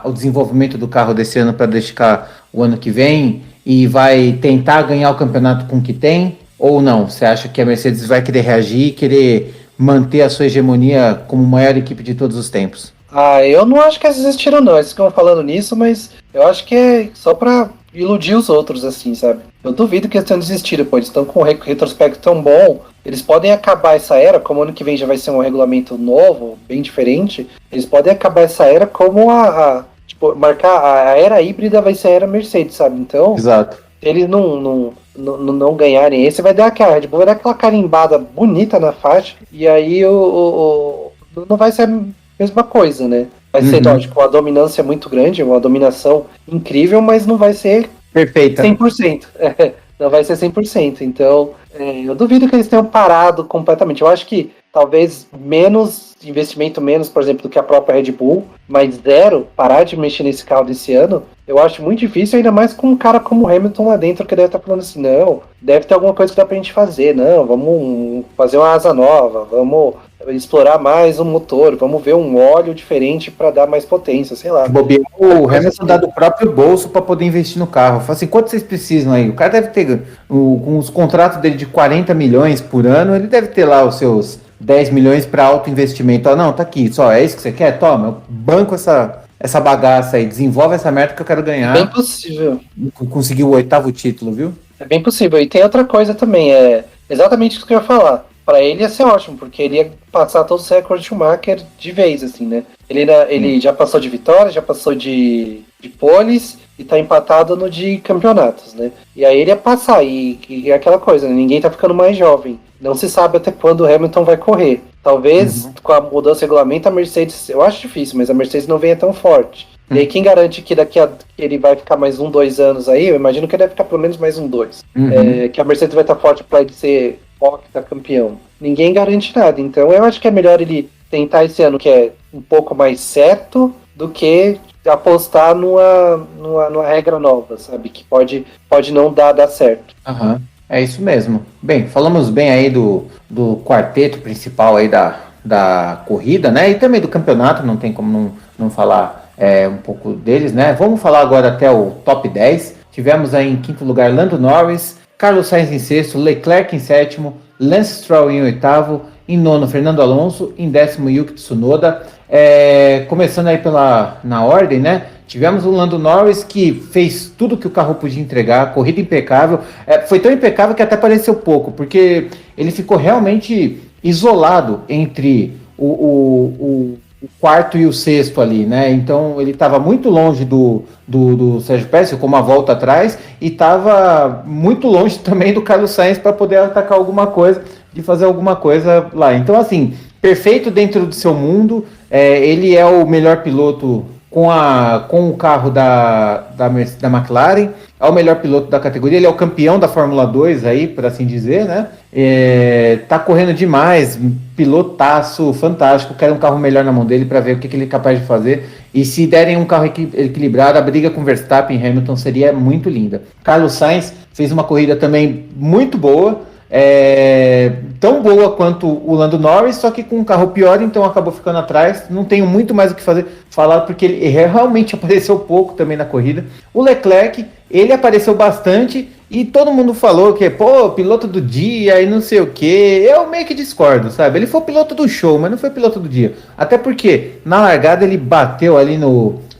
o desenvolvimento do carro desse ano para deixar o ano que vem e vai tentar ganhar o campeonato com o que tem, ou não? Você acha que a Mercedes vai querer reagir e querer manter a sua hegemonia como maior equipe de todos os tempos?
Eu não acho que eles desistiram não, eles ficam falando nisso, mas eu acho que é só para iludir os outros, assim, sabe? Eu duvido que eles tenham desistido, pô, eles estão com um retrospecto tão bom, eles podem acabar essa era, como ano que vem já vai ser um regulamento novo, bem diferente, eles podem acabar essa era como marcar a era híbrida vai ser a era Mercedes, sabe? Então,
exato.
Se eles não ganharem esse, vai dar aquela Red Bull, vai dar aquela carimbada bonita na faixa, e aí não vai ser a mesma coisa, né? Vai ser, lógico, uma dominância muito grande, uma dominação incrível, mas não vai ser
perfeita.
100%. Não vai ser 100%. Então, eu duvido que eles tenham parado completamente. Eu acho que talvez investimento menos, por exemplo, do que a própria Red Bull, mas parar de mexer nesse carro desse ano, eu acho muito difícil, ainda mais com um cara como o Hamilton lá dentro, que deve estar falando assim, não, deve ter alguma coisa que dá pra gente fazer, não, vamos fazer uma asa nova, vamos explorar mais o motor, vamos ver um óleo diferente para dar mais potência, sei lá.
O Hamilton dá do próprio bolso para poder investir no carro. Fala assim, quanto vocês precisam aí? O cara deve ter, com os contratos dele de 40 milhões por ano, ele deve ter lá os seus 10 milhões para alto investimento. Não, tá aqui, só é isso que você quer? Toma, eu banco essa bagaça aí, desenvolve essa meta que eu quero ganhar.
É bem possível.
Conseguir o 8º título, viu?
É bem possível. E tem outra coisa também, exatamente isso que eu ia falar. Para ele ia ser ótimo, porque ele ia passar todos os recordes de Schumacher de vez, assim, né? Ele já passou de vitórias, já passou de poles e tá empatado no de campeonatos, né? E aí ele ia passar, e é aquela coisa, né? Ninguém tá ficando mais jovem. Não se sabe até quando o Hamilton vai correr. Talvez, com a mudança do regulamento, a Mercedes, eu acho difícil, mas a Mercedes não venha tão forte. E aí quem garante que daqui ele vai ficar mais 2 anos aí, eu imagino que ele deve ficar pelo menos mais 2. Que a Mercedes vai estar forte para ele ser campeão. Ninguém garante nada, então eu acho que é melhor ele tentar esse ano, que é um pouco mais certo, do que apostar numa regra nova, sabe? Que pode não dar certo.
Aham. É isso mesmo. Bem, falamos bem aí do quarteto principal aí da corrida, né? E também do campeonato, não tem como não falar um pouco deles, né? Vamos falar agora até o top 10. Tivemos aí em quinto lugar Lando Norris, Carlos Sainz em sexto, Leclerc em sétimo, Lance Stroll em oitavo, em nono Fernando Alonso, em décimo Yuki Tsunoda. Começando aí na ordem, né? Tivemos o Lando Norris que fez tudo que o carro podia entregar, corrida impecável. Foi tão impecável que até pareceu pouco, porque ele ficou realmente isolado entre o quarto e o sexto ali, né? Então ele estava muito longe do Sérgio Pérez, com uma volta atrás, e estava muito longe também do Carlos Sainz para poder atacar alguma coisa, de fazer alguma coisa lá. Então, assim, perfeito dentro do seu mundo. Ele é o melhor piloto com o carro da McLaren, é o melhor piloto da categoria, ele é o campeão da Fórmula 2 aí, por assim dizer, né? Tá correndo demais, pilotaço, fantástico, quero um carro melhor na mão dele para ver o que ele é capaz de fazer, e se derem um carro equilibrado, a briga com Verstappen e Hamilton seria muito linda. Carlos Sainz fez uma corrida também muito boa, tão boa quanto o Lando Norris, só que com um carro pior, então acabou ficando atrás. Não tenho muito mais o que falar, porque ele realmente apareceu pouco também na corrida. O Leclerc, ele apareceu bastante e todo mundo falou que, piloto do dia e não sei o que. Eu meio que discordo, sabe? Ele foi o piloto do show, mas não foi o piloto do dia. Até porque na largada ele bateu ali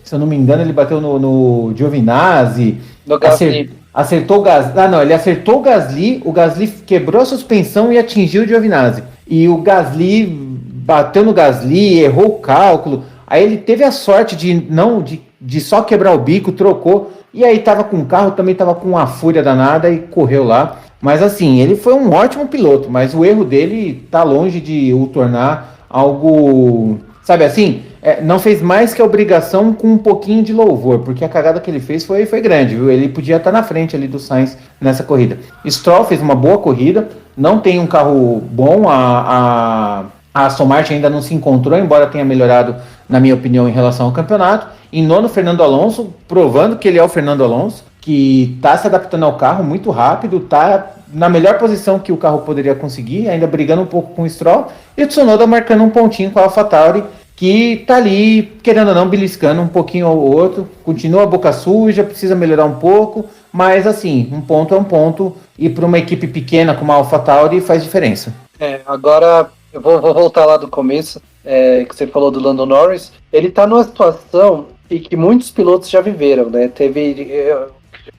se eu não me engano, ele bateu no Giovinazzi.
No Gasly.
Acertou o Gasly. Ele acertou o Gasly quebrou a suspensão e atingiu o Giovinazzi. E o Gasly bateu no Gasly, errou o cálculo. Aí ele teve a sorte de só quebrar o bico, trocou. E aí tava com o carro, também tava com uma fúria danada e correu lá. Mas assim, ele foi um ótimo piloto, mas o erro dele tá longe de o tornar algo, sabe assim? Não fez mais que a obrigação com um pouquinho de louvor, porque a cagada que ele fez foi grande, viu? Ele podia estar na frente ali do Sainz nessa corrida. Stroll fez uma boa corrida, não tem um carro bom, a Aston Martin ainda não se encontrou, embora tenha melhorado, na minha opinião, em relação ao campeonato. Em nono, Fernando Alonso, provando que ele é o Fernando Alonso, que está se adaptando ao carro muito rápido, está na melhor posição que o carro poderia conseguir, ainda brigando um pouco com o Stroll, e o Tsunoda marcando um pontinho com a AlphaTauri, que tá ali, querendo ou não, beliscando um pouquinho ao outro, continua a boca suja, precisa melhorar um pouco, mas assim, um ponto é um ponto, e para uma equipe pequena como a AlphaTauri faz diferença.
Agora eu vou voltar lá do começo, que você falou do Lando Norris. Ele tá numa situação que muitos pilotos já viveram, né?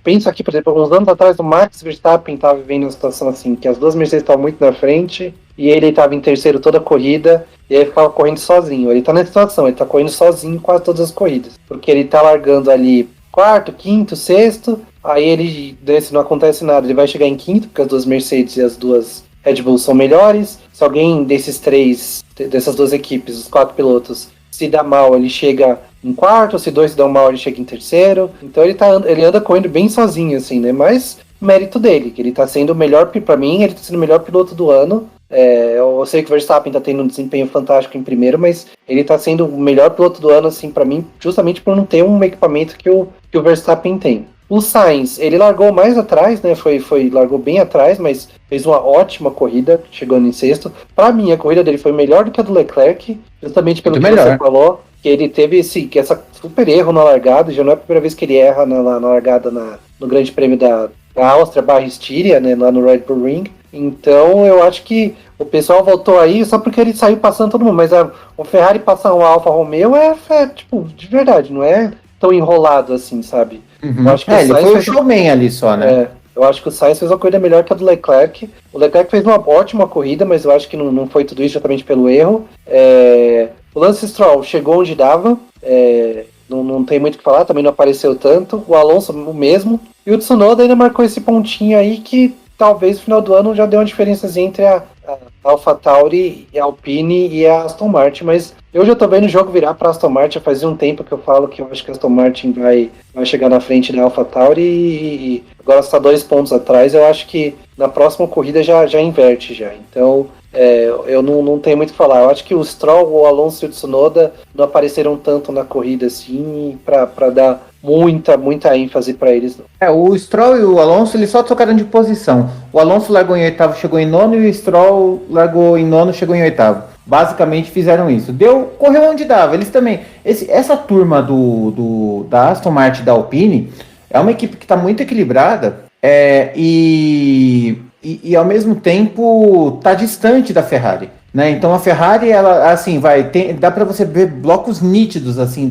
Penso aqui, por exemplo, uns anos atrás o Max Verstappen estava vivendo uma situação assim, que as duas Mercedes estavam muito na frente, e ele estava em terceiro toda a corrida, e aí ficava correndo sozinho. Ele está nessa situação, ele está correndo sozinho quase todas as corridas, porque ele está largando ali quarto, quinto, sexto, aí ele, se não acontece nada, ele vai chegar em quinto, porque as duas Mercedes e as duas Red Bull são melhores. Se alguém dessas duas equipes, os quatro pilotos, se dá mal, ele chega em quarto, se dois se dão mal, ele chega em terceiro. Então ele anda correndo bem sozinho, assim, né? Mas mérito dele, que ele tá sendo o melhor, pra mim, ele tá sendo o melhor piloto do ano. Eu sei que o Verstappen tá tendo um desempenho fantástico em primeiro, mas ele tá sendo o melhor piloto do ano, assim, pra mim, justamente por não ter um equipamento que o Verstappen tem. O Sainz, ele largou mais atrás, né? Largou bem atrás, mas fez uma ótima corrida, chegando em sexto. Para mim, a corrida dele foi melhor do que a do Leclerc, justamente pelo que você falou, que ele teve essa super erro na largada. Já não é a primeira vez que ele erra na largada no Grande Prêmio da Áustria /Estíria, né? Lá no Red Bull Ring. Então, eu acho que o pessoal voltou aí só porque ele saiu passando todo mundo. Mas o Ferrari passar um Alfa Romeo tipo, de verdade, não é tão enrolado assim, sabe?
Uhum. Eu acho que ele foi o showman ali só, né?
Eu acho que o Sainz fez uma corrida melhor que a do Leclerc. O Leclerc fez uma ótima corrida, mas eu acho que não foi tudo isso exatamente pelo erro. O Lance Stroll chegou onde dava, não tem muito o que falar, também não apareceu tanto. O Alonso o mesmo. E o Tsunoda ainda marcou esse pontinho aí que talvez no final do ano já deu uma diferença entre a AlphaTauri, a Alpine e a Aston Martin, mas eu já tô vendo o jogo virar para Aston Martin. Fazia um tempo que eu falo que eu acho que a Aston Martin vai chegar na frente da AlphaTauri e agora está 2 pontos atrás. Eu acho que na próxima corrida já inverte já. Então eu não tenho muito o que falar. Eu acho que o Stroll, o Alonso e o Tsunoda não apareceram tanto na corrida assim para dar muita ênfase para eles.
O Stroll e o Alonso, eles só trocaram de posição. O Alonso largou em oitavo, chegou em nono, e o Stroll largou em nono, chegou em oitavo. Basicamente fizeram isso. Correu onde dava. Eles também. Essa turma da Aston Martin e da Alpine é uma equipe que está muito equilibrada e ao mesmo tempo está distante da Ferrari. Né? Então a Ferrari, ela assim, dá para você ver blocos nítidos assim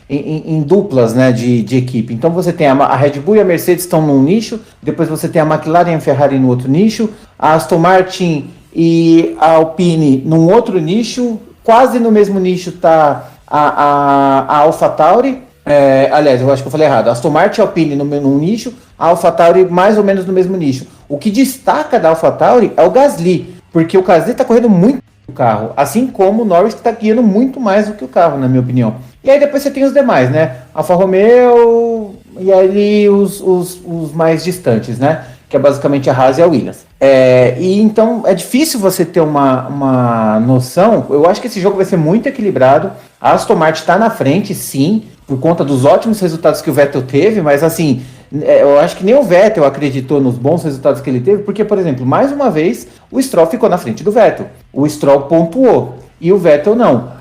em duplas, né, de equipe. Então você tem a Red Bull e a Mercedes estão num nicho, depois você tem a McLaren e a Ferrari no outro nicho, a Aston Martin e a Alpine num outro nicho, quase no mesmo nicho está a AlphaTauri, aliás, eu acho que eu falei errado, a Aston Martin e a Alpine num nicho, a AlphaTauri mais ou menos no mesmo nicho. O que destaca da AlphaTauri é o Gasly, porque o Gasly está correndo muito o carro, assim como o Norris está guiando muito mais do que o carro, na minha opinião. E aí depois você tem os demais, né? Alfa Romeo e aí os mais distantes, né? Que é basicamente a Haas e a Williams. E então é difícil você ter uma noção. Eu acho que esse jogo vai ser muito equilibrado. A Aston Martin está na frente, sim, por conta dos ótimos resultados que o Vettel teve, mas assim, eu acho que nem o Vettel acreditou nos bons resultados que ele teve, porque, por exemplo, mais uma vez, o Stroll ficou na frente do Vettel. O Stroll pontuou e o Vettel não.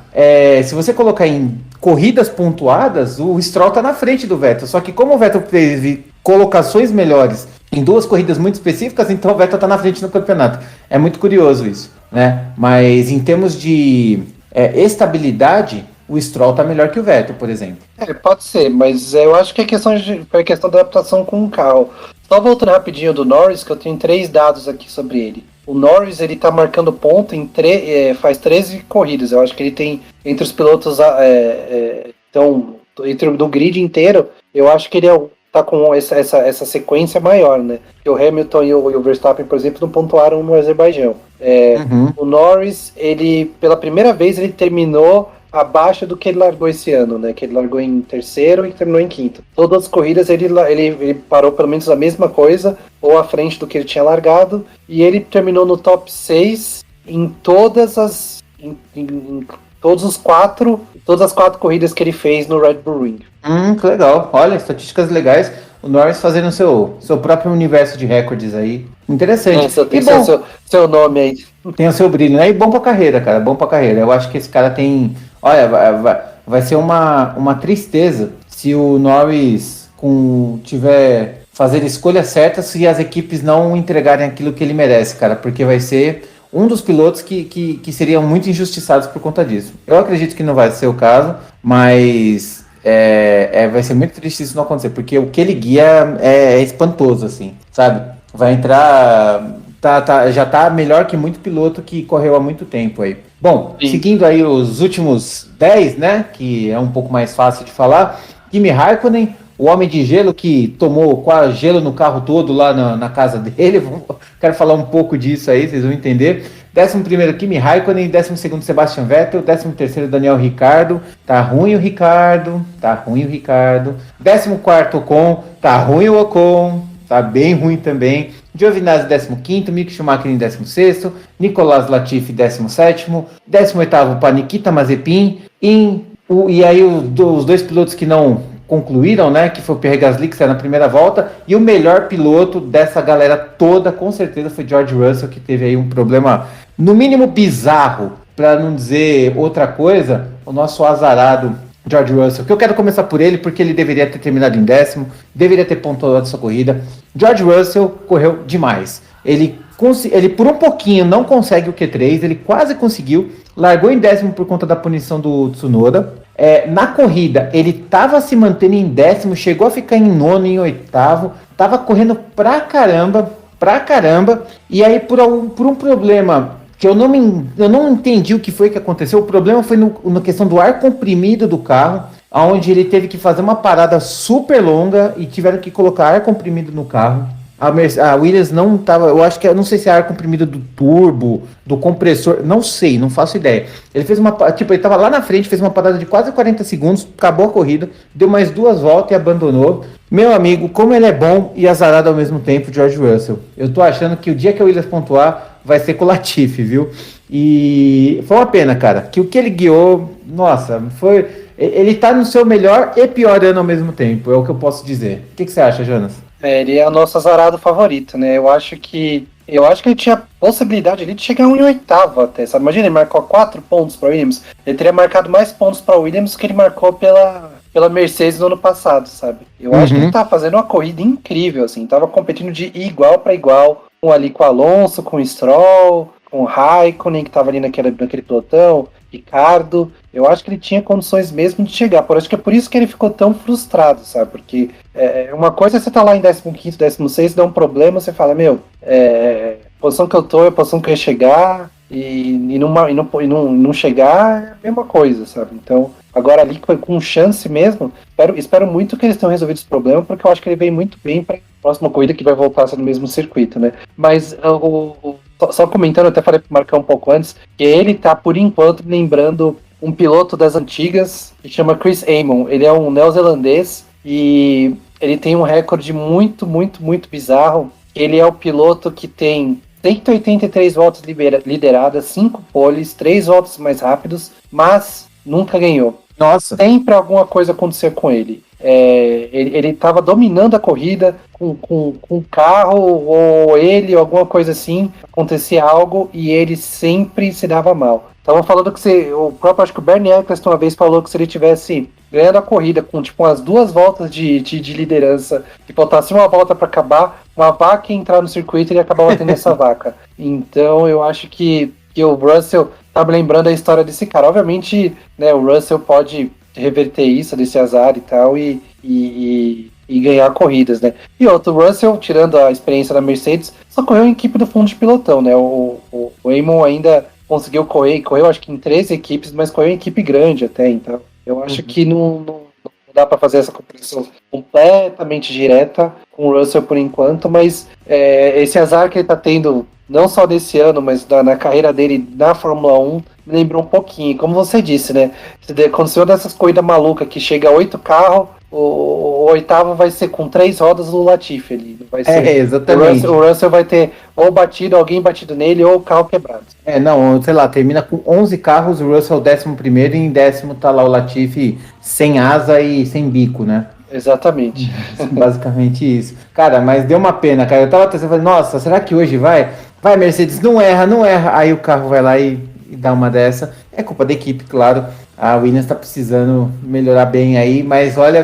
Se você colocar em corridas pontuadas, o Stroll está na frente do Vettel. Só que como o Vettel teve colocações melhores em duas corridas muito específicas, então o Vettel está na frente no campeonato. É muito curioso isso, né? Mas em termos de estabilidade, o Stroll está melhor que o Vettel, por exemplo.
Pode ser, mas eu acho que foi questão da adaptação com o carro. Só voltando rapidinho do Norris, que eu tenho 3 dados aqui sobre ele. O Norris, ele tá marcando ponto faz 13 corridas. Eu acho que ele tem, entre os pilotos, então, do grid inteiro, eu acho que ele tá com essa sequência maior, né? Que o Hamilton e o Verstappen, por exemplo, não pontuaram no Azerbaijão. O Norris, ele, pela primeira vez, ele terminou abaixo do que ele largou esse ano, né? Que ele largou em terceiro e terminou em quinto. Todas as corridas ele parou pelo menos a mesma coisa, ou à frente do que ele tinha largado, e ele terminou no top 6 em todas as as 4 corridas que ele fez no Red Bull Ring.
Que legal. Olha, estatísticas legais. O Norris fazendo seu próprio universo de recordes aí. Interessante.
Tem seu nome aí.
Tem o seu brilho, né? E bom pra carreira, cara. Bom pra carreira. Eu acho que esse cara tem... Olha, vai ser uma tristeza se o Norris tiver fazer escolhas certas e as equipes não entregarem aquilo que ele merece, cara. Porque vai ser um dos pilotos que seriam muito injustiçados por conta disso. Eu acredito que não vai ser o caso, mas... vai ser muito triste isso não acontecer, porque o que ele guia é espantoso, assim, sabe? Vai entrar... já tá melhor que muito piloto que correu há muito tempo aí. Bom, sim. Seguindo aí os últimos 10, né, que é um pouco mais fácil de falar, Kimi Raikkonen, o homem de gelo que tomou quase gelo no carro todo lá na casa dele, quero falar um pouco disso aí, vocês vão entender. 11º Kimi Raikkonen, 12º Sebastian Vettel, 13º Daniel Ricciardo, tá ruim o Ricciardo, 14º Ocon, tá ruim o Ocon, tá bem ruim também. Giovinazzi 15º, Mick Schumacher em 16º, Nicolas Latifi 17º, 18º para Nikita Mazepin, e aí os dois pilotos que não concluíram, né, que foi o Pierre Gasly, que saiu na primeira volta, e o melhor piloto dessa galera toda, com certeza, foi George Russell, que teve aí um problema, no mínimo bizarro, para não dizer outra coisa, o nosso azarado George Russell, que eu quero começar por ele, porque ele deveria ter terminado em 10º, deveria ter pontuado essa corrida. George Russell correu demais. Ele por um pouquinho não consegue o Q3, ele quase conseguiu, largou em 10º por conta da punição do Tsunoda. Na corrida, ele estava se mantendo em 10º, chegou a ficar em 9º, em 8º, estava correndo pra caramba, e aí por um problema que eu não entendi o que foi que aconteceu, o problema foi na questão do ar comprimido do carro, onde ele teve que fazer uma parada super longa e tiveram que colocar ar comprimido no carro. A Williams não estava, eu não sei se é ar comprimido do turbo, do compressor, não sei, não faço ideia. Ele fez ele estava lá na frente, fez uma parada de quase 40 segundos, acabou a corrida, deu mais 2 voltas e abandonou. Meu amigo, como ele é bom e azarado ao mesmo tempo, George Russell. Eu tô achando que o dia que a Williams pontuar, vai ser com o Latifi, viu? E foi uma pena, cara, que o que ele guiou, nossa, foi... Ele tá no seu melhor e pior ano ao mesmo tempo, é o que eu posso dizer. O que você acha, Jonas?
Ele é o nosso azarado favorito, né? Eu acho que ele tinha possibilidade ali de chegar em oitavo até, sabe? Imagina, ele marcou 4 pontos para Williams. Ele teria marcado mais pontos para Williams que ele marcou pela Mercedes no ano passado, sabe? Eu acho que ele tá fazendo uma corrida incrível, assim. Tava competindo de igual para igual, com o Alonso, com o Stroll, com o Raikkonen, que tava ali naquele pelotão, Ricardo. Eu acho que ele tinha condições mesmo de chegar. Acho que é por isso que ele ficou tão frustrado, sabe? Porque uma coisa é você tá lá em 15º, 16º, dá um problema, você fala, a posição que eu tô é a posição que eu ia chegar, e não chegar é a mesma coisa, sabe? Então, agora ali com chance mesmo, espero muito que eles tenham resolvido esse problema, porque eu acho que ele vem muito bem para a próxima corrida que vai voltar a ser no mesmo circuito, né? Mas só comentando, eu até falei para marcar um pouco antes, que ele tá, por enquanto, lembrando um piloto das antigas, que chama Chris Amon. Ele é um neozelandês e ele tem um recorde muito, muito, muito bizarro. Ele é o piloto que tem 183 voltas lideradas, 5 poles, 3 voltas mais rápidos, mas nunca ganhou.
Nossa.
Sempre alguma coisa acontecia com ele. Ele estava dominando a corrida com o carro, ou alguma coisa assim, acontecia algo e ele sempre se dava mal. Estavam falando que acho que o Bernie Eccleston uma vez falou que se ele tivesse ganhando a corrida com tipo umas 2 voltas de liderança, e faltasse uma volta para acabar, uma vaca ia entrar no circuito e ele acabava tendo essa vaca. Então eu acho que o Russell tava lembrando a história desse cara. Obviamente, né, o Russell pode reverter isso, desse azar e tal, e ganhar corridas, né? E outro, o Russell, tirando a experiência da Mercedes, só correu em equipe do fundo de pilotão, né? O Amon ainda conseguiu correu acho que em 13 equipes, mas correu em equipe grande até, então eu acho que não dá para fazer essa competição completamente direta com o Russell por enquanto, mas esse azar que ele tá tendo, não só desse ano, mas na carreira dele na Fórmula 1, me lembrou um pouquinho. Como você disse, né? Aconteceu dessas corridas malucas que chega a 8 carros, o oitavo vai ser com 3 rodas do Latifi ali. Vai ser,
exatamente.
O Russell vai ter ou alguém batido nele, ou o carro quebrado.
Sei lá, termina com 11 carros, o Russell 11º, e em 10º tá lá o Latifi sem asa e sem bico, né?
Exatamente.
Basicamente isso. Cara, mas deu uma pena, cara. Eu tava pensando, nossa, será que hoje vai? Vai, Mercedes, não erra. Aí o carro vai lá e dá uma dessa. É culpa da equipe, claro. A Williams tá precisando melhorar bem aí, mas olha,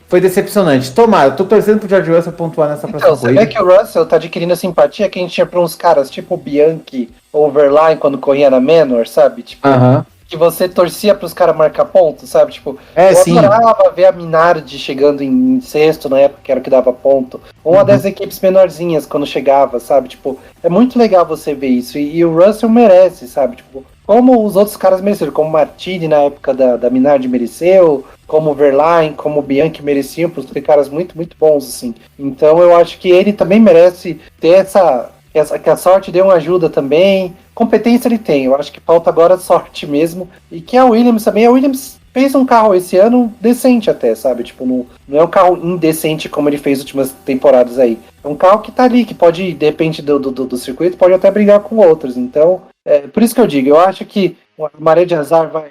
foi decepcionante. Tomara, tô torcendo pro George Russell pontuar nessa próxima corrida.
Então, você vê que o Russell tá adquirindo a simpatia que a gente tinha pra uns caras tipo o Bianchi ou Verlaine quando corria na Manor, sabe? Tipo, que você torcia pros caras marcar ponto, sabe? Tipo, eu adorava ver a Minardi chegando em sexto na época, que era o que dava ponto. Uma das equipes menorzinhas quando chegava, sabe? Tipo, é muito legal você ver isso. E o Russell merece, sabe? Tipo, como os outros caras mereceram, como o Martini na época da Minardi mereceu, como o Verlaine, como o Bianchi mereciam, por ter caras muito, muito bons, assim. Então eu acho que ele também merece ter que a sorte dê uma ajuda também. Competência ele tem, eu acho que falta agora sorte mesmo. E que a Williams também, a Williams fez um carro esse ano decente até, sabe? Tipo, não é um carro indecente como ele fez nas últimas temporadas aí. É um carro que tá ali, que pode, depende do circuito, pode até brigar com outros. Então, por isso que eu digo, eu acho que a maré de azar vai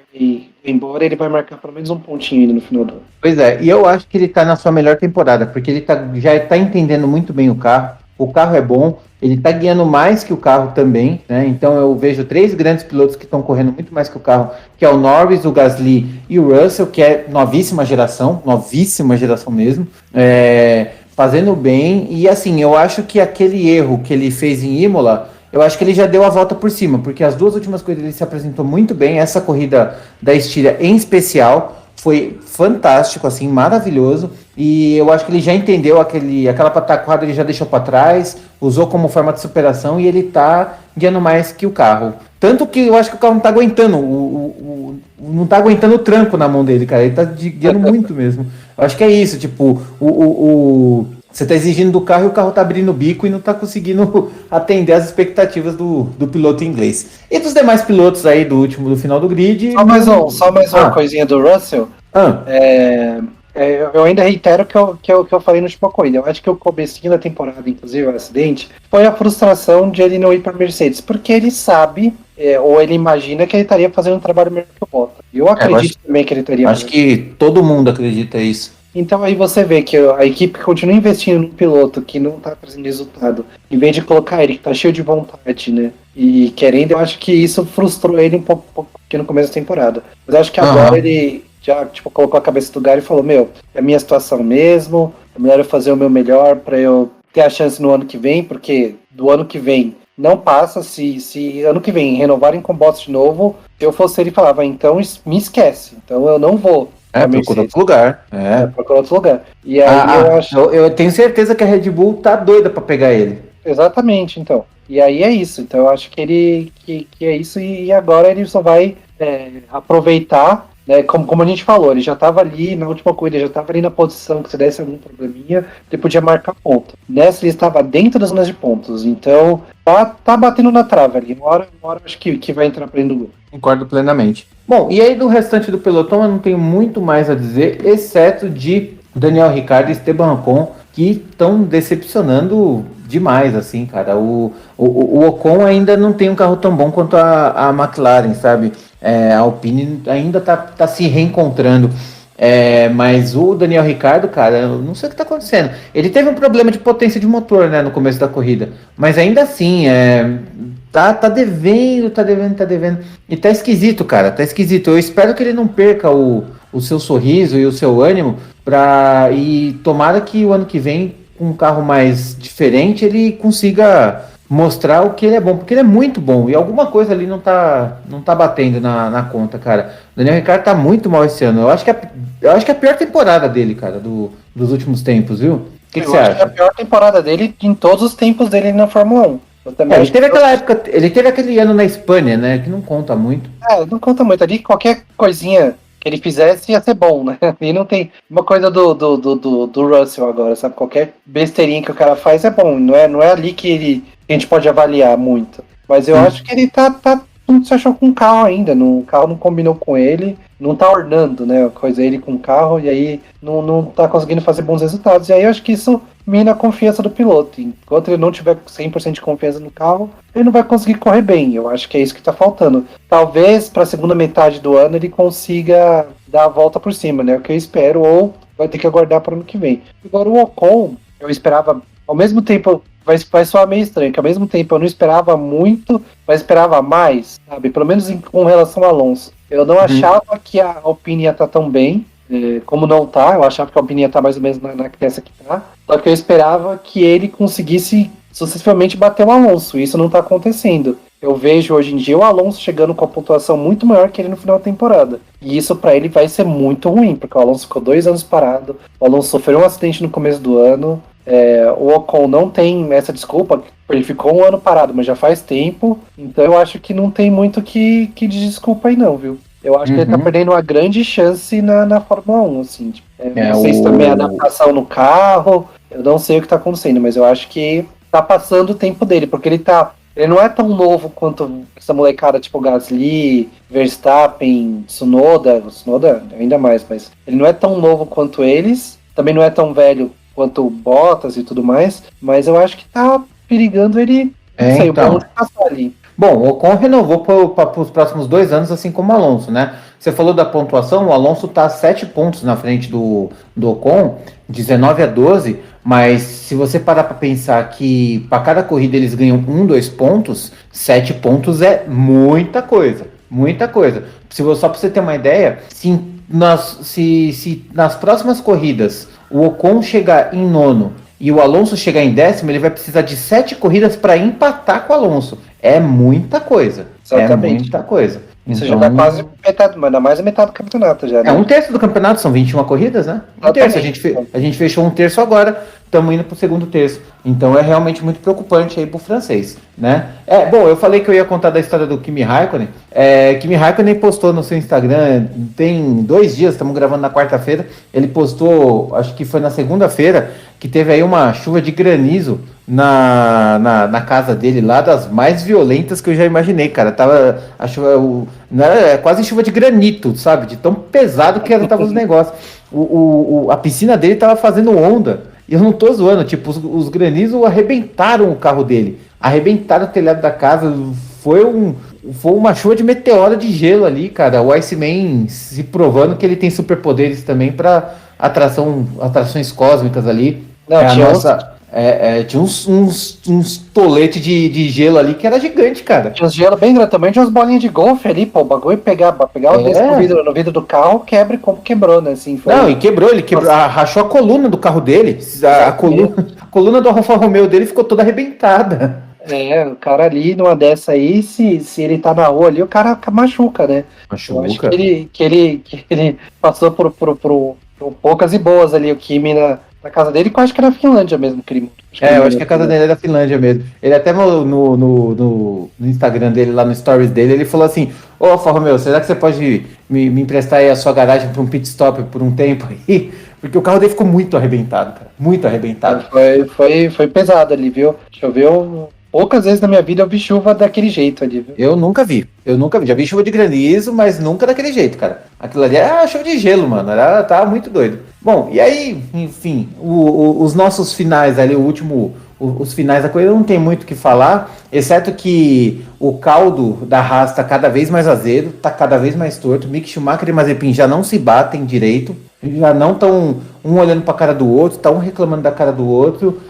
embora, ele vai marcar pelo menos um pontinho ainda no final do ano.
Pois é, e eu acho que ele tá na sua melhor temporada, porque ele já tá entendendo muito bem o carro é bom, ele tá ganhando mais que o carro também, né? Então eu vejo 3 grandes pilotos que estão correndo muito mais que o carro, que é o Norris, o Gasly e o Russell, que é novíssima geração mesmo, fazendo bem. E assim, eu acho que aquele erro que ele fez em Imola, eu acho que ele já deu a volta por cima, porque as 2 últimas corridas ele se apresentou muito bem, essa corrida da Estíria em especial foi fantástico, assim, maravilhoso, e eu acho que ele já entendeu aquela pataquada, ele já deixou para trás, usou como forma de superação, e ele tá guiando mais que o carro. Tanto que eu acho que o carro não tá aguentando, não tá aguentando o tranco na mão dele, cara, ele tá guiando muito mesmo. Eu acho que é isso, tipo, você tá exigindo do carro e o carro tá abrindo o bico e não tá conseguindo atender as expectativas do piloto inglês. E dos demais pilotos aí do final do grid...
Só mais uma coisinha do Russell. eu ainda reitero que eu falei no última corrida. Eu acho que o comecinho da temporada, inclusive o acidente, foi a frustração de ele não ir para Mercedes, porque ele sabe, ou ele imagina que ele estaria fazendo um trabalho melhor que o Bottas. Eu acredito também que ele estaria
Acho que todo mundo acredita isso.
Então aí você vê que a equipe continua investindo no piloto que não tá trazendo resultado, em vez de colocar ele que tá cheio de vontade, né? E querendo, eu acho que isso frustrou ele um pouco aqui no começo da temporada. Mas eu acho que agora ele já colocou a cabeça do lugar e falou, é a minha situação mesmo, é melhor eu fazer o meu melhor para eu ter a chance no ano que vem, porque do ano que vem não passa, se ano que vem renovarem com o Bottas de novo, se eu fosse ele falava, então me esquece, então eu não vou.
Procura outro lugar.
Procura outro lugar. E aí eu acho.
Eu tenho certeza que a Red Bull tá doida pra pegar ele.
Exatamente, então. E aí é isso. Então eu acho que ele que é isso, e agora ele só vai aproveitar, né? Como a gente falou, ele já estava ali na última corrida, já estava ali na posição que se desse algum probleminha, ele podia marcar ponto. Nessa ele estava dentro das zonas de pontos. Então tá batendo na trave ali. Uma hora acho que vai entrar pra dentro do gol.
Concordo plenamente. Bom, e aí do restante do pelotão eu não tenho muito mais a dizer, exceto de Daniel Ricciardo e Esteban Ocon, que estão decepcionando demais, assim, cara. O Ocon ainda não tem um carro tão bom quanto a McLaren, sabe? A Alpine ainda tá se reencontrando. Mas o Daniel Ricciardo, cara, eu não sei o que tá acontecendo. Ele teve um problema de potência de motor, né, no começo da corrida. Mas ainda assim, tá devendo. E tá esquisito, cara, tá esquisito. Eu espero que ele não perca o seu sorriso e o seu ânimo. E tomara que o ano que vem, com um carro mais diferente, ele consiga mostrar o que ele é bom, porque ele é muito bom, e alguma coisa ali não tá batendo na conta, cara. O Daniel Ricciardo tá muito mal esse ano. Eu acho que é a pior temporada dele, cara, dos últimos tempos, viu? O que você acha?
É a pior temporada dele em todos os tempos dele na Fórmula 1.
Ele teve aquela época, ele teve aquele ano na Espanha, né, que não conta muito.
Não conta muito. Ali qualquer coisinha que ele fizesse ia ser bom, né? E não tem uma coisa do Russell agora, sabe? Qualquer besteirinha que o cara faz é bom. Não é ali que a gente pode avaliar muito. Mas eu acho que ele não se achou com o carro ainda. O carro não combinou com ele. Não tá ornando, né? Ele com o carro. E aí não tá conseguindo fazer bons resultados. E aí eu acho que isso mina a confiança do piloto. Enquanto ele não tiver 100% de confiança no carro, ele não vai conseguir correr bem. Eu acho que é isso que tá faltando. Talvez para a segunda metade do ano ele consiga dar a volta por cima, né? O que eu espero, ou vai ter que aguardar para o ano que vem. Agora o Ocon, eu esperava, ao mesmo tempo, vai soar meio estranho, que ao mesmo tempo eu não esperava muito, mas esperava mais, sabe? Pelo menos com relação ao Alonso. Eu não achava que a Alpine ia estar tão bem, como não tá. Eu achava que a Alpine ia estar mais ou menos na peça que tá. Só que eu esperava que ele conseguisse sucessivamente bater o Alonso. Isso não tá acontecendo. Eu vejo hoje em dia o Alonso chegando com a pontuação muito maior que ele no final da temporada. E isso para ele vai ser muito ruim, porque o Alonso ficou 2 anos parado, o Alonso sofreu um acidente no começo do ano, o Ocon não tem essa desculpa, ele ficou 1 ano parado, mas já faz tempo, então eu acho que não tem muito que de desculpa aí não, viu? Eu acho que ele tá perdendo uma grande chance na Fórmula 1, assim. Não sei se também é adaptação no carro, eu não sei o que tá acontecendo, mas eu acho que tá passando o tempo dele, porque ele não é tão novo quanto essa molecada tipo Gasly, Verstappen, Tsunoda ainda mais, mas ele não é tão novo quanto eles, também não é tão velho quanto o Bottas e tudo mais, mas eu acho que tá perigando ele, não sei,
então.
o de passar ali.
Bom, o Ocon renovou para os próximos 2 anos, assim como o Alonso, né? Você falou da pontuação, o Alonso está 7 pontos na frente do Ocon, 19-12, mas se você parar para pensar que para cada corrida eles ganham 2 pontos, 7 pontos é muita coisa, muita coisa. Só para você ter uma ideia, se nas próximas corridas o Ocon chegar em 9º e o Alonso chegar em 10º, ele vai precisar de 7 corridas para empatar com o Alonso. É muita coisa.
Exatamente.
É muita coisa.
Isso já dá quase metade, mas dá mais da metade do campeonato já, né?
1/3 do campeonato, são 21 corridas, né? 1/3, a gente fechou 1/3 agora, estamos indo pro segundo terço. Então é realmente muito preocupante aí pro francês, né? Bom, eu falei que eu ia contar da história do Kimi Raikkonen. Kimi Raikkonen postou no seu Instagram, tem 2 dias, estamos gravando na quarta-feira, ele postou, acho que foi na segunda-feira, que teve aí uma chuva de granizo na casa dele lá, das mais violentas que eu já imaginei, cara. Tava a chuva, quase chuva de granito, sabe? De tão pesado que tava os negócios. a piscina dele tava fazendo onda. E eu não tô zoando, tipo, os granizos arrebentaram o carro dele. Arrebentaram o telhado da casa. Foi uma chuva de meteoro de gelo ali, cara. O Iceman se provando que ele tem superpoderes também para atrações cósmicas ali.
Não,
Tinha uns toletes de gelo ali que era gigante, cara.
tinha uns gelo bem grande também, tinha umas bolinhas de golfe ali, pô, o bagulho pegar o desse no vidro do carro, quebra como quebrou, né? Assim, foi...
Não, e ele quebrou, rachou a coluna do carro dele. A coluna do Alfa Romeo dele ficou toda arrebentada.
O cara ali, numa dessa aí, se ele tá na rua ali, o cara machuca, né?
Machuca.
Eu acho que ele passou por poucas e boas ali, o Kimi na casa dele, que eu acho que era na Finlândia mesmo, o crime.
Eu acho que a casa dele é da Finlândia mesmo. Ele até no Instagram dele, lá no stories dele, ele falou assim: ô Alfa Romeo, será que você pode me emprestar aí a sua garagem para um pit stop por um tempo aí? Porque o carro dele ficou muito arrebentado, cara. Muito arrebentado.
Foi pesado ali, viu? Choveu. Poucas vezes na minha vida eu vi chuva daquele jeito ali, viu?
Eu nunca vi. Já vi chuva de granizo, mas nunca daquele jeito, cara. Aquilo ali era chuva de gelo, mano. Tava muito doido. Bom, e aí, enfim, os nossos finais ali, os finais da corrida não tem muito o que falar, exceto que o caldo da Haas tá cada vez mais azedo, tá cada vez mais torto. Mick Schumacher e Mazepin já não se batem direito, já não estão um olhando pra cara do outro, tá um reclamando da cara do outro.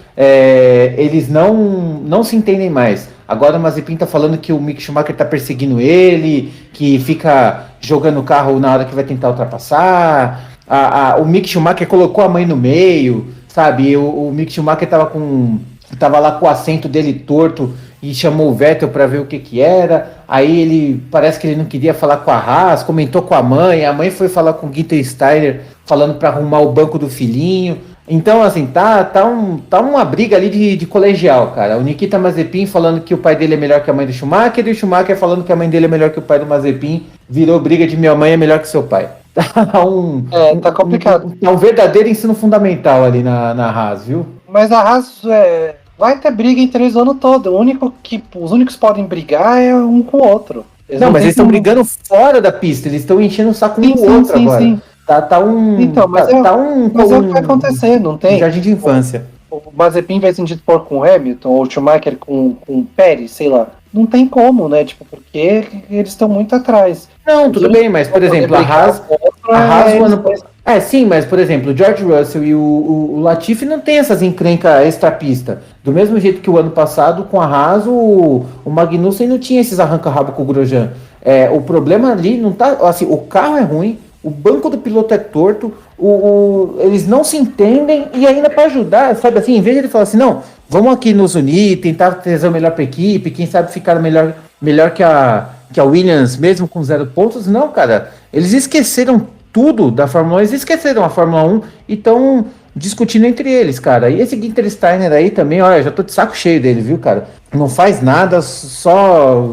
Eles não se entendem mais. Agora o Mazepin tá falando que o Mick Schumacher tá perseguindo ele, que fica jogando o carro na hora que vai tentar ultrapassar. O Mick Schumacher colocou a mãe no meio, sabe? O Mick Schumacher tava lá com o assento dele torto e chamou o Vettel para ver o que era. Aí parece que ele não queria falar com a Haas, comentou com a mãe foi falar com o Gunther Steiner falando para arrumar o banco do filhinho. Então, assim, tá uma briga ali de colegial, cara. O Nikita Mazepin falando que o pai dele é melhor que a mãe do Schumacher, e o Schumacher falando que a mãe dele é melhor que o pai do Mazepin. Virou briga de minha mãe é melhor que seu pai.
Tá complicado.
É um verdadeiro ensino fundamental ali na Haas, viu?
Mas a Haas vai ter briga entre eles o ano todo. Os únicos que podem brigar é um com o outro.
Mas eles estão brigando fora da pista, eles estão enchendo o saco um do outro agora. Sim.
Mas é o que vai acontecer, não tem?
Jardim de infância.
O Mazepin vai se indispor com o Hamilton, ou o Schumacher com o Pérez, sei lá. Não tem como, né? Tipo, porque eles estão muito atrás.
Não, tudo bem, mas, por exemplo, a Haas sim, mas, por exemplo, o George Russell e o Latifi não tem essas encrencas extra-pista. Do mesmo jeito que o ano passado, com a Haas, o Magnussen não tinha esses arranca-rabo com o Grosjean. O problema ali não tá... Assim, o carro é ruim, o banco do piloto é torto, eles não se entendem, e ainda para ajudar, sabe assim, em vez de ele falar assim, não, vamos aqui nos unir, tentar trazer o melhor para a equipe, quem sabe ficar melhor que a Williams, mesmo com 0 pontos, não, cara, eles esqueceram tudo da Fórmula 1, eles esqueceram a Fórmula 1 e estão discutindo entre eles, cara. E esse Gunther Steiner aí também, olha, já tô de saco cheio dele, viu, cara? Não faz nada, só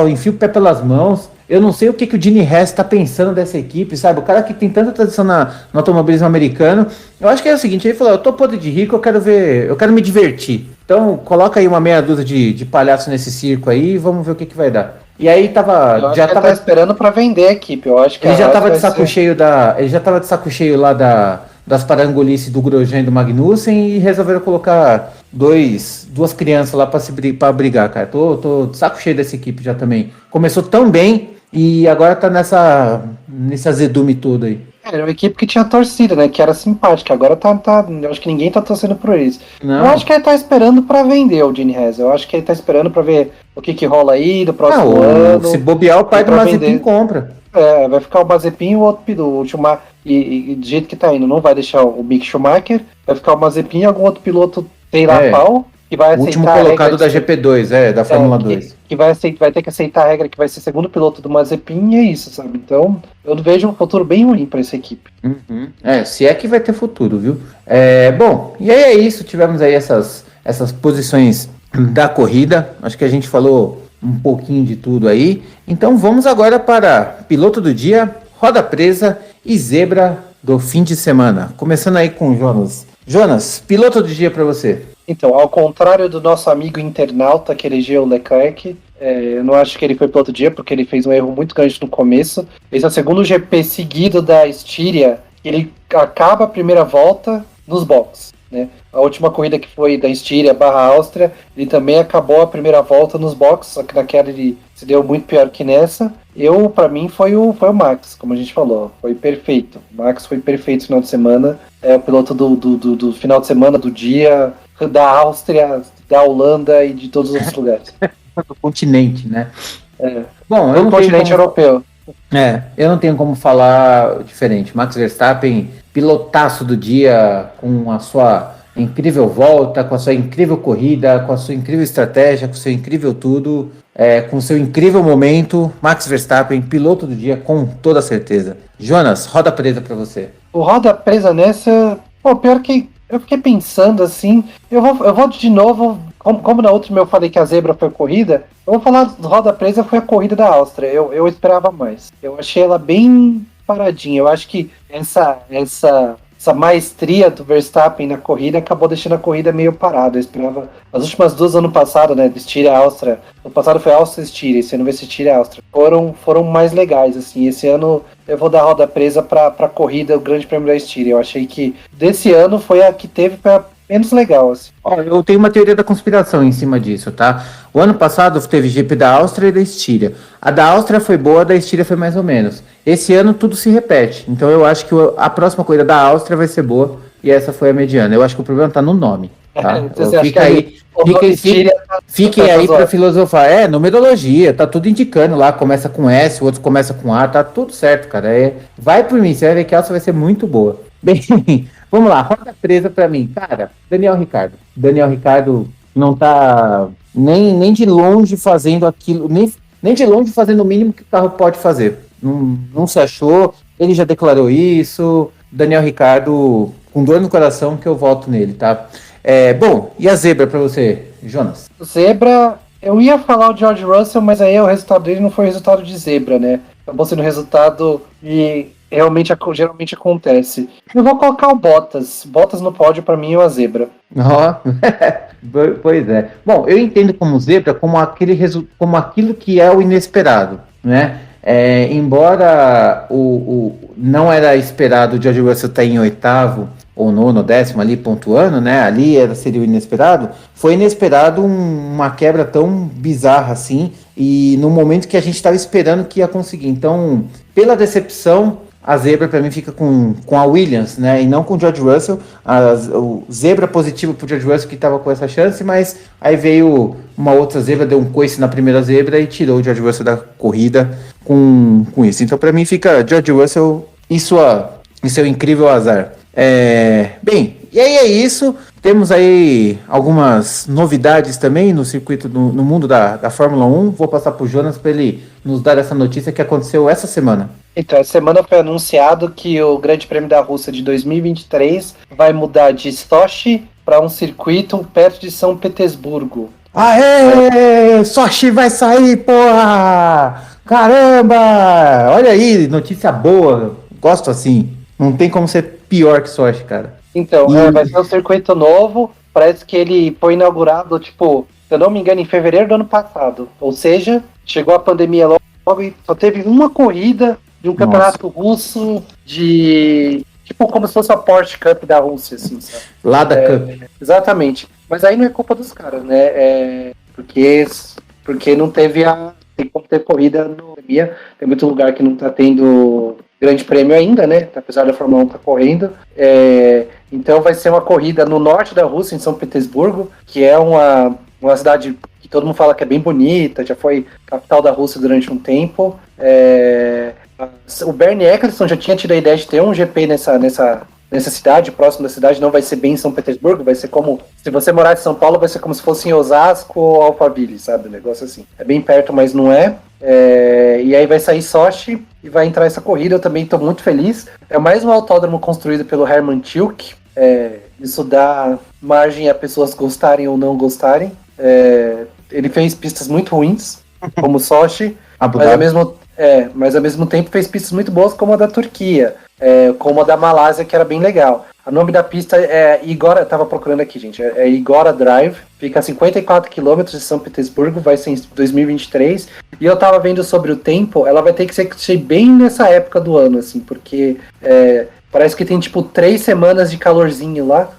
enfia o pé pelas mãos. Eu não sei o que o Gene Haas tá pensando dessa equipe, sabe? O cara que tem tanta tradição no automobilismo americano. Eu acho que é o seguinte, ele falou, eu tô podre de rico, eu quero me divertir. Então, coloca aí uma meia dúzia de palhaço nesse circo aí e vamos ver o que vai dar. E aí
tava esperando para vender a equipe, eu acho que
ele já tava de saco cheio ele já tava de saco cheio lá das parangolices do Grosjean e do Magnussen e resolveram colocar duas crianças lá pra brigar, cara. Tô de saco cheio dessa equipe já também. Começou tão bem e agora tá nesse azedume todo aí.
Era uma equipe que tinha torcida, né? Que era simpática. Agora eu acho que ninguém tá torcendo por eles.
Não.
Eu acho que ele tá esperando pra vender o Gene Haas. Eu acho que ele tá esperando pra ver o que rola aí do próximo ano.
Se bobear, o pai do Mazepin compra.
Vai ficar o Mazepin e o outro piloto. O Schumacher, e do jeito que tá indo, não vai deixar o Mick Schumacher. Vai ficar o Mazepin e algum outro piloto, sei lá qual. Que vai aceitar
o último colocado da GP2, da Fórmula 2.
Que vai ter que aceitar a regra que vai ser segundo piloto do Mazepin e é isso, sabe? Então, eu vejo um futuro bem ruim para essa equipe.
Uhum. Se é que vai ter futuro, viu? Bom, e aí é isso. Tivemos aí essas posições da corrida. Acho que a gente falou um pouquinho de tudo aí. Então, vamos agora para piloto do dia, roda presa e zebra do fim de semana. Começando aí com o Jonas. Jonas, piloto do dia para você.
Então, ao contrário do nosso amigo internauta que elegeu o Leclerc, eu não acho que ele foi piloto do dia, porque ele fez um erro muito grande no começo. Esse é o segundo GP seguido da Estíria ele acaba a primeira volta nos boxes, né? A última corrida que foi da Estíria/Áustria, ele também acabou a primeira volta nos boxes, só que naquela ele se deu muito pior que nessa. Pra mim, foi o Max, como a gente falou, foi perfeito. O Max foi perfeito no final de semana, o piloto do final de semana, do dia, da Áustria, da Holanda e de todos os outros lugares.
Do continente, né?
Bom, eu não continente europeu.
Eu não tenho como falar diferente. Max Verstappen, pilotaço do dia, com a sua incrível volta, com a sua incrível corrida, com a sua incrível estratégia, com o seu incrível tudo, com o seu incrível momento. Max Verstappen, piloto do dia, com toda certeza. Jonas, roda presa pra você.
O roda presa nessa... pior que eu fiquei pensando assim, eu vou de novo, como na última eu falei que a zebra foi corrida, eu vou falar do roda presa foi a corrida da Áustria, eu esperava mais. Eu achei ela bem paradinha, eu acho que essa maestria do Verstappen na corrida acabou deixando a corrida meio parada. Eu esperava as últimas duas ano passado, né, de Estíria Áustria. No passado foi Áustria Estíria, esse ano vai ser Estíria Áustria. Foram mais legais, assim. Esse ano eu vou dar roda presa pra corrida, o Grande Prêmio da Estíria. Eu achei que desse ano foi a que teve menos legal, assim.
Eu tenho uma teoria da conspiração em cima disso, tá? O ano passado teve GP da Áustria e da Estíria. A da Áustria foi boa, a da Estíria foi mais ou menos. Esse ano tudo se repete. Então eu acho que a próxima corrida da Áustria vai ser boa e essa foi a mediana. Eu acho que o problema tá no nome. Tá? Fiquem aí para filosofar. Numerologia, tá tudo indicando lá. Começa com S, o outro começa com A, tá tudo certo, cara. Vai por mim, você vai ver que a Áustria vai ser muito boa. Bem, vamos lá, roda presa para mim. Cara, Daniel Ricciardo. Daniel Ricciardo não tá nem de longe fazendo aquilo, nem de longe fazendo o mínimo que o carro pode fazer. Não se achou, ele já declarou isso. Daniel Ricciardo, com dor no coração, que eu voto nele, tá? Bom, e a zebra pra você, Jonas?
Zebra, eu ia falar o George Russell, mas aí o resultado dele não foi resultado de zebra, né? Acabou sendo resultado e geralmente acontece. Eu vou colocar o Bottas. Bottas no pódio pra mim é uma zebra.
Pois é. Bom, eu entendo como zebra como aquilo que é o inesperado, né? Embora não era esperado o George Russell estar em oitavo ou nono, décimo ali pontuando, né? Ali seria o inesperado. Foi inesperado uma quebra tão bizarra assim e no momento que a gente estava esperando que ia conseguir. Então, pela decepção, a zebra para mim fica com a Williams, né? E não com o George Russell. O zebra positivo para o George Russell que estava com essa chance, mas aí veio uma outra zebra, deu um coice na primeira zebra e tirou o George Russell da corrida com isso. Então para mim fica George Russell e seu incrível azar. Bem, e aí é isso. Temos aí algumas novidades também no circuito, no mundo da Fórmula 1. Vou passar para o Jonas para ele nos dar essa notícia que aconteceu essa semana.
Então, essa semana foi anunciado que o Grande Prêmio da Rússia de 2023 vai mudar de Sochi para um circuito perto de São Petersburgo.
Aê! Sochi vai sair, porra! Caramba! Olha aí, notícia boa. Gosto assim. Não tem como ser pior que Sochi, cara.
Então, vai ser um circuito novo. Parece que ele foi inaugurado, se eu não me engano, em fevereiro do ano passado. Ou seja, chegou a pandemia logo e só teve uma corrida de um campeonato russo como se fosse a Porsche Cup da Rússia, assim, sabe?
Lada Cup.
Exatamente. Mas aí não é culpa dos caras, né? Porque não teve tem como ter corrida na pandemia. Tem muito lugar que não tá tendo grande prêmio ainda, né? Apesar da Fórmula 1 tá correndo. Então vai ser uma corrida no norte da Rússia, em São Petersburgo, que é uma cidade que todo mundo fala que é bem bonita, já foi capital da Rússia durante um tempo. O Bernie Eccleston já tinha tido a ideia de ter um GP nessa cidade, próximo da cidade. Não vai ser bem em São Petersburgo, vai ser como, se você morar em São Paulo, vai ser como se fosse em Osasco ou Alphaville, sabe, um negócio assim. É bem perto, mas não é. E aí vai sair Sochi e vai entrar essa corrida. Eu também estou muito feliz. É mais um autódromo construído pelo Hermann Tilke. Isso dá margem a pessoas gostarem ou não gostarem. Ele fez pistas muito ruins, como Sochi, mas ao mesmo tempo fez pistas muito boas, como a da Turquia, como a da Malásia, que era bem legal. O nome da pista é Igora, eu tava procurando aqui, gente, é Igora Drive, fica a 54 km de São Petersburgo, vai ser em 2023, e eu tava vendo sobre o tempo, ela vai ter que ser bem nessa época do ano, assim, porque Parece que tem tipo 3 semanas de calorzinho lá,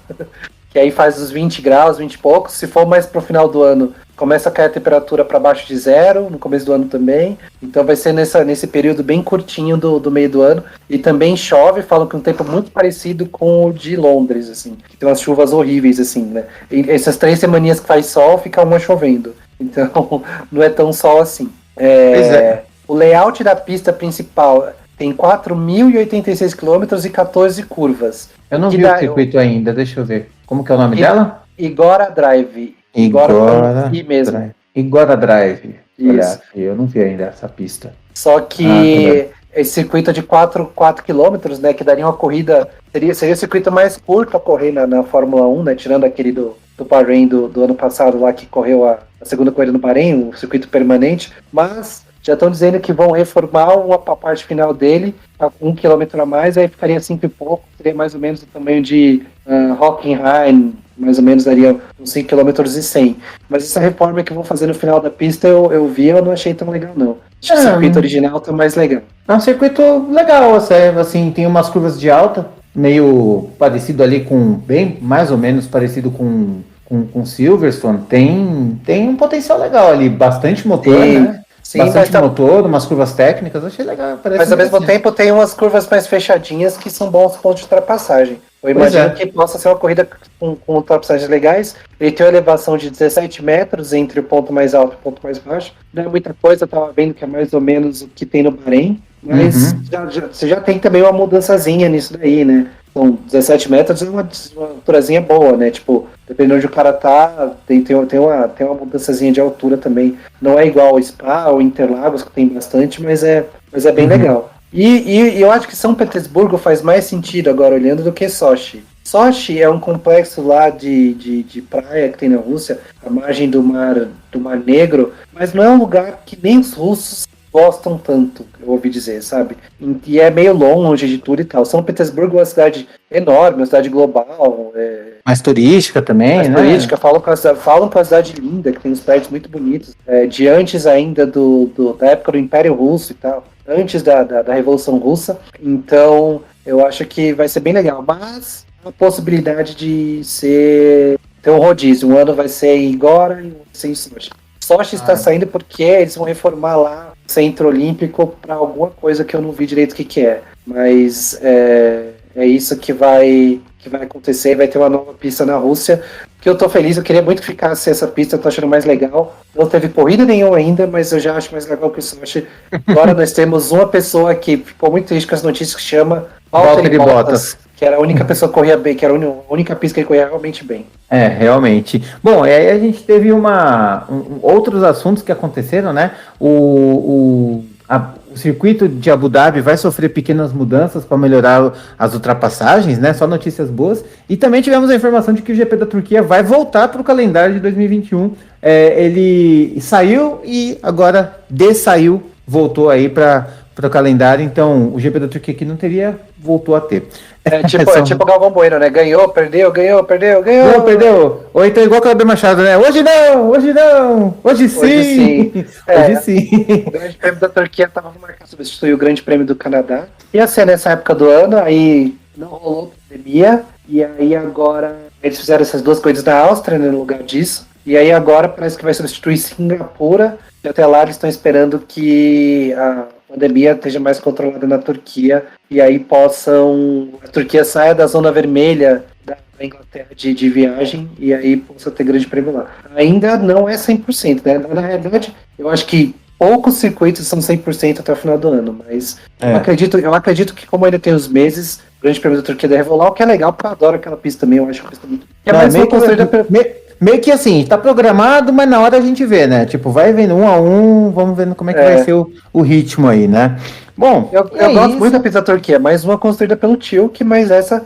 que aí faz os 20 graus, 20 e poucos. Se for mais pro final do ano, começa a cair a temperatura para baixo de zero, no começo do ano também. Então vai ser nesse período bem curtinho do meio do ano. E também chove, falam que é um tempo muito parecido com o de Londres, assim. Que tem umas chuvas horríveis, assim, né? E essas 3 semaninhas que faz sol, fica uma chovendo. Então não é tão sol assim.
Pois é.
O layout da pista principal tem 4.086 quilômetros e 14 curvas.
Eu não vi o circuito ainda, deixa eu ver. Como que é o nome dela?
Igora Drive.
Igora
mesmo.
Drive. Igora Drive.
Isso.
Olha, eu não vi ainda essa pista.
Só que esse circuito de 4 quilômetros, né, que daria uma corrida, seria o circuito mais curto a correr na Fórmula 1, né, tirando aquele do Bahrein do ano passado lá, que correu a segunda corrida no Bahrein, o circuito permanente, mas já estão dizendo que vão reformar a parte final dele a 1 quilômetro a mais, aí ficaria 5 e pouco, seria mais ou menos o tamanho de Hockenheim, mais ou menos daria uns 5 km e 100. Mas essa reforma que vão fazer no final da pista eu vi, eu não achei tão legal não. Acho que o circuito original tá mais legal.
É um circuito legal, assim, tem umas curvas de alta, meio parecido ali bem mais ou menos parecido com Silverstone. Tem um potencial legal ali, bastante motor, né? Sim, bastante motor, umas curvas técnicas, achei legal.
Mas ao mesmo tempo tem umas curvas mais fechadinhas que são bons pontos de ultrapassagem. Eu imagino que possa ser uma corrida com ultrapassagens legais. Ele tem uma elevação de 17 metros entre o ponto mais alto e o ponto mais baixo. Não é muita coisa, eu estava vendo que é mais ou menos o que tem no Bahrein. Mas você já tem também uma mudançazinha nisso daí, né? São 17 metros, é uma alturazinha boa, né? Tipo, dependendo de onde o cara tá, tem uma mudançazinha de altura também. Não é igual ao Spa ou Interlagos, que tem bastante, mas é bem legal. E eu acho que São Petersburgo faz mais sentido agora olhando do que Sochi. Sochi é um complexo lá de praia que tem na Rússia, à margem do Mar Negro, mas não é um lugar que nem os russos gostam tanto, eu ouvi dizer, sabe? E é meio longe de tudo e tal. São Petersburgo é uma cidade enorme, uma cidade global.
Mais turística também, né?
Turística, falam que é uma cidade linda, que tem uns prédios muito bonitos. De antes ainda da época do Império Russo e tal. Antes da Revolução Russa. Então, eu acho que vai ser bem legal. Mas a possibilidade de ter um rodízio. Um ano vai ser Igora e um vai ser em Sochi. Sochi está saindo porque eles vão reformar lá o Centro Olímpico para alguma coisa que eu não vi direito o que é. Mas é isso que vai acontecer. Vai ter uma nova pista na Rússia, que eu tô feliz. Eu queria muito que ficasse essa pista, eu tô achando mais legal. Não teve corrida nenhuma ainda, mas eu já acho mais legal que o Sochi. Agora nós temos uma pessoa que ficou muito triste com as notícias, que chama Valtteri Bottas, que era a única pessoa que corria bem, que era a única pista que ele corria realmente bem.
Realmente. Bom, e aí a gente teve outros assuntos que aconteceram, né? O circuito de Abu Dhabi vai sofrer pequenas mudanças para melhorar as ultrapassagens, né? Só notícias boas. E também tivemos a informação de que o GP da Turquia vai voltar para o calendário de 2021. Ele saiu e agora dessaiu, voltou aí para o calendário. Então, o GP da Turquia que não teria, voltou a ter.
Tipo o Galvão Bueno, né? Ganhou, perdeu.
Ganhou, perdeu. Ou então igual o Kleber Machado, né? Hoje não, hoje sim. Hoje sim.
O Grande Prêmio da Turquia estava marcado substituir o Grande Prêmio do Canadá. Ia ser nessa época do ano, aí não rolou pandemia, e aí agora eles fizeram essas 2 coisas na Áustria, né, no lugar disso. E aí agora parece que vai substituir Singapura, e até lá eles estão esperando que a pandemia esteja mais controlada na Turquia, e aí a Turquia saia da zona vermelha da Inglaterra de viagem, e aí possa ter Grande Prêmio lá. Ainda não é 100%, né? Na realidade, eu acho que poucos circuitos são 100% até o final do ano, mas eu acredito que como ainda tem os meses, o Grande Prêmio da Turquia deve rolar, o que é legal, porque eu adoro aquela pista também, eu acho que a pista muito...
Meio que assim, tá programado, mas na hora a gente vê, né? Tipo, vai vendo 1 a 1, vamos vendo como é que vai ser o ritmo aí, né? Bom,
eu gosto muito da pista da Turquia, mais uma construída pelo Tilke, mas essa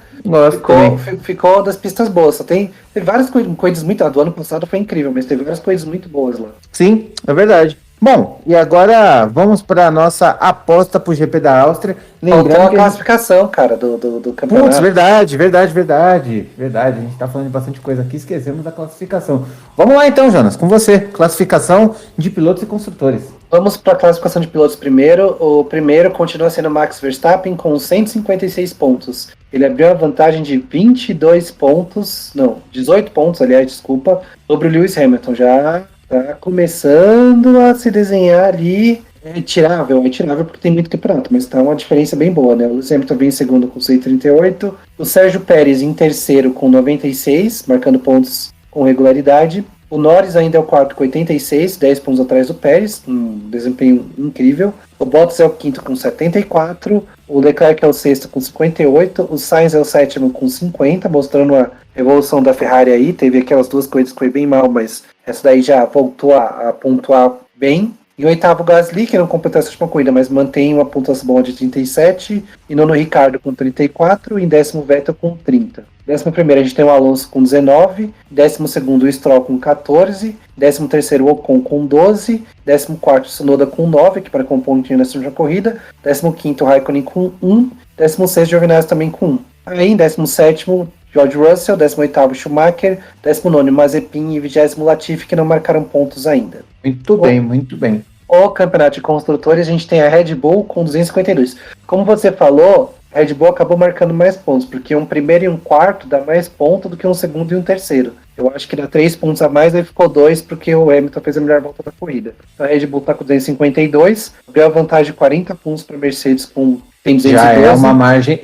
ficou das pistas boas. Teve várias coisas muito... A do ano passado foi incrível, mas teve várias coisas muito boas lá.
Sim, é verdade. Bom, e agora vamos para a nossa aposta para o GP da Áustria.
Faltou a classificação, cara, do campeonato.
Putz, verdade. A gente tá falando de bastante coisa aqui, esquecemos da classificação. Vamos lá então, Jonas, com você. Classificação de pilotos e construtores.
Vamos para a classificação de pilotos primeiro. O primeiro continua sendo Max Verstappen com 156 pontos. ele abriu a vantagem de 22 pontos, não, 18 pontos, aliás, desculpa, sobre o Lewis Hamilton. Já tá começando a se desenhar ali. É tirável porque tem muito campeonato, mas tá uma diferença bem boa, né? O Lewis Hamilton vem em segundo com 138, o Sérgio Pérez em terceiro com 96, marcando pontos com regularidade. O Norris ainda é o quarto com 86, 10 pontos atrás do Pérez, um desempenho incrível. O Bottas é o quinto com 74, o Leclerc é o sexto com 58, o Sainz é o sétimo com 50, mostrando a evolução da Ferrari aí. Teve aquelas duas corridas que foi bem mal, mas essa daí já voltou a pontuar bem. Em oitavo, Gasly, que não completou essa última corrida, mas mantém uma pontuação boa de 37. Em nono, Ricardo com 34. E em décimo, Vettel com 30. Décimo primeiro, a gente tem o Alonso com 19. Décimo segundo, o Stroll com 14. Décimo terceiro, o Ocon com 12. Décimo quarto, Tsunoda com 9, que para compor um time nessa última corrida. Décimo quinto, Raikkonen com 1. Décimo sexto, Giovinazzi também com 1. Aí, em décimo sétimo, George Russell. Décimo oitavo, Schumacher. Décimo nono, Mazepin. E 20º, Latifi, que não marcaram pontos ainda.
Muito bem, muito bem.
O campeonato de construtores, a gente tem a Red Bull com 252. Como você falou, a Red Bull acabou marcando mais pontos, porque um primeiro e um quarto dá mais pontos do que um segundo e um terceiro. Eu acho que dá 3 pontos a mais, aí ficou 2, porque o Hamilton fez a melhor volta da corrida. Então a Red Bull tá com 252, deu a vantagem de 40 pontos para a Mercedes com tem 212.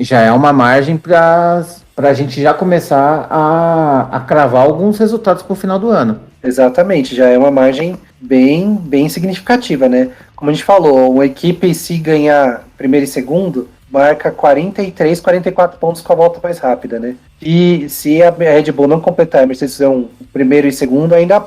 Já é uma margem para a gente já começar a cravar alguns resultados para o final do ano.
Exatamente, já é uma margem bem significativa, né? Como a gente falou, uma equipe, se ganhar primeiro e segundo, marca 43, 44 pontos com a volta mais rápida, né? E se a Red Bull não completar, a Mercedes fizer um primeiro e segundo, ainda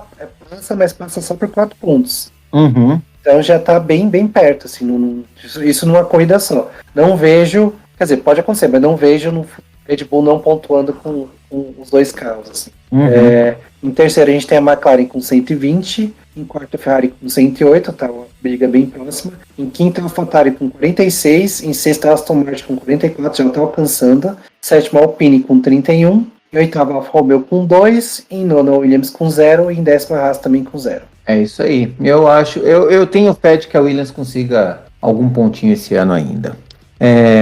passa, mas passa só por 4 pontos.
Uhum.
Então já tá bem perto, assim, isso numa corrida só. Não vejo, quer dizer, pode acontecer, mas não vejo no Red Bull não pontuando com os dois carros, assim.
Uhum.
Em terceiro a gente tem a McLaren com 120, em quarto a Ferrari com 108, tá uma briga bem próxima. Em quinto a AlphaTauri com 46, em sexto a Aston Martin com 44, já tá alcançando. Sétimo a Alpine com 31, em oitavo a Alfa Romeo com 2, em nono a Williams com 0 e em décimo a Haas também com 0.
É isso aí. Eu tenho fé de que a Williams consiga algum pontinho esse ano ainda.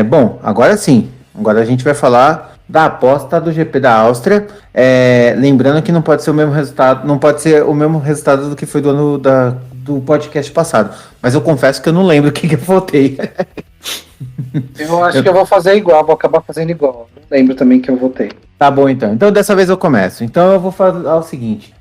Bom, agora sim. Agora a gente vai falar da aposta do GP da Áustria. Lembrando que não pode ser o mesmo resultado do que foi do ano do podcast passado. Mas eu confesso que eu não lembro o que eu votei.
Eu acho que eu vou fazer igual, vou acabar fazendo igual. Não lembro também que eu votei.
Tá bom, então. Então dessa vez eu começo. Então eu vou falar o seguinte.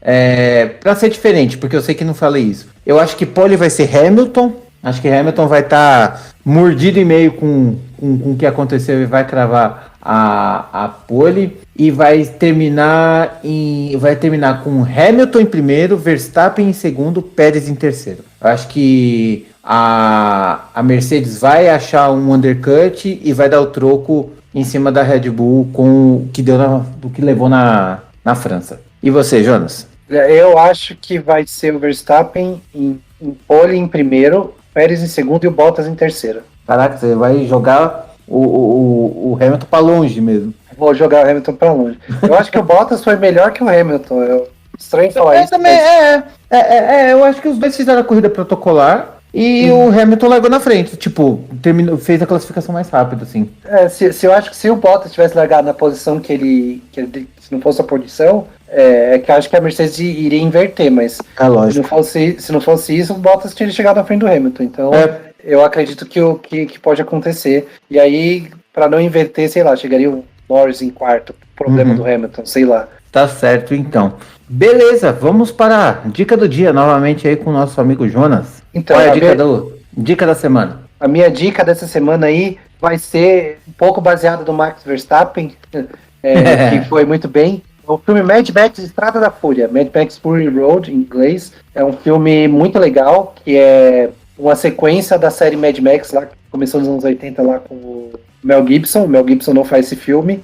Pra ser diferente, porque eu sei que não falei isso. Eu acho que pole vai ser Hamilton. Acho que Hamilton vai estar mordido e meio com o que aconteceu e vai cravar a pole. E vai terminar com Hamilton em primeiro, Verstappen em segundo, Pérez em terceiro. Eu acho que a Mercedes vai achar um undercut e vai dar o troco em cima da Red Bull com o que deu do que levou na França. E você, Jonas?
Eu acho que vai ser o Verstappen em pole em primeiro, Pérez em segundo e o Bottas em terceiro.
Caraca, você vai jogar o Hamilton para longe mesmo.
Vou jogar o Hamilton para longe. Eu acho que o Bottas foi melhor que o Hamilton. É estranho falar isso.
Também, eu acho que os dois fizeram a corrida protocolar. E o Hamilton largou na frente, tipo, fez a classificação mais rápido, assim.
Eu acho que se o Bottas tivesse largado na posição que ele se não fosse a posição, que eu acho que a Mercedes iria inverter, mas
lógico.
Se não fosse isso, o Bottas teria chegado na frente do Hamilton. Então, eu acredito que pode acontecer. E aí, para não inverter, sei lá, chegaria o Norris em quarto, problema do Hamilton, sei lá.
Tá certo, então. Beleza, vamos para a dica do dia, novamente aí com o nosso amigo Jonas.
Então,
qual é a dica da semana?
A minha dica dessa semana aí vai ser um pouco baseada no Max Verstappen, que foi muito bem. O filme Mad Max Estrada da Fúria, Mad Max Fury Road, em inglês. É um filme muito legal, que é uma sequência da série Mad Max, lá que começou nos anos 80 lá com o Mel Gibson. O Mel Gibson não faz esse filme.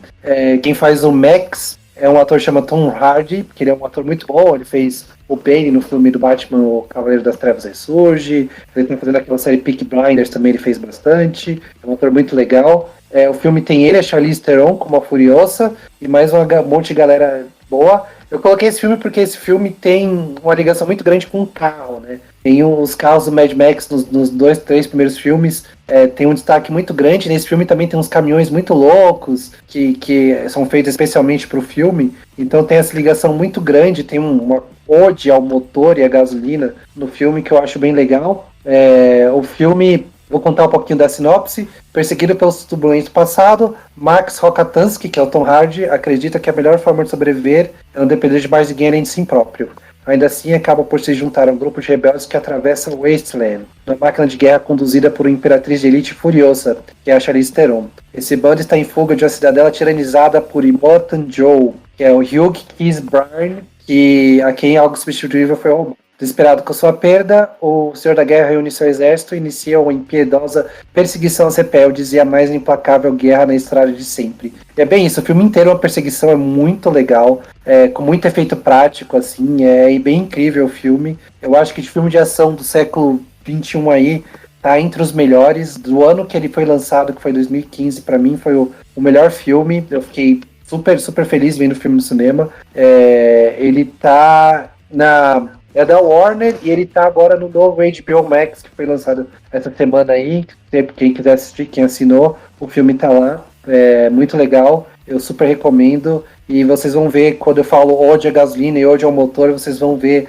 Quem faz o Max é um ator chamado Tom Hardy, que ele é um ator muito bom. Ele fez o Bane no filme do Batman, o Cavaleiro das Trevas Ressurge. Ele tá fazendo aquela série Peaky Blinders também, ele fez bastante. É um ator muito legal. O filme tem ele, a Charlize Theron como a Furiosa, e mais um monte de galera boa. Eu coloquei esse filme porque esse filme tem uma ligação muito grande com o carro, né? Tem os carros do Mad Max nos 2, 3 primeiros filmes, tem um destaque muito grande. Nesse filme também tem uns caminhões muito loucos que são feitos especialmente para o filme. Então tem essa ligação muito grande, tem uma ode ao motor e à gasolina no filme que eu acho bem legal. O filme, vou contar um pouquinho da sinopse. Perseguido pelos turbulentes do passado, Max Rokatansky, que é o Tom Hardy, acredita que a melhor forma de sobreviver é não depender de mais ninguém além de si próprio. Ainda assim, acaba por se juntar a um grupo de rebeldes que atravessa o Wasteland, uma máquina de guerra conduzida por uma imperatriz de elite furiosa, que é a Charlize Theron. Esse bando está em fuga de uma cidadela tiranizada por Immortan Joe, que é o Hugh Keays-Byrne, a quem algo substituível foi roubado. Desesperado com sua perda, o Senhor da Guerra reúne seu exército e inicia uma impiedosa perseguição aos rebeldes e a mais implacável guerra na estrada de sempre. E é bem isso, o filme inteiro, a perseguição é muito legal, com muito efeito prático, assim, é bem incrível o filme. Eu acho que de filme de ação do século XXI aí, tá entre os melhores. Do ano que ele foi lançado, que foi 2015, pra mim foi o melhor filme. Eu fiquei super, super feliz vendo o filme no cinema. Ele tá é da Warner e ele tá agora no novo HBO Max, que foi lançado essa semana aí. Quem quiser assistir, quem assinou, o filme tá lá. É muito legal, eu super recomendo. E vocês vão ver, quando eu falo ode à gasolina e ode ao motor, vocês vão ver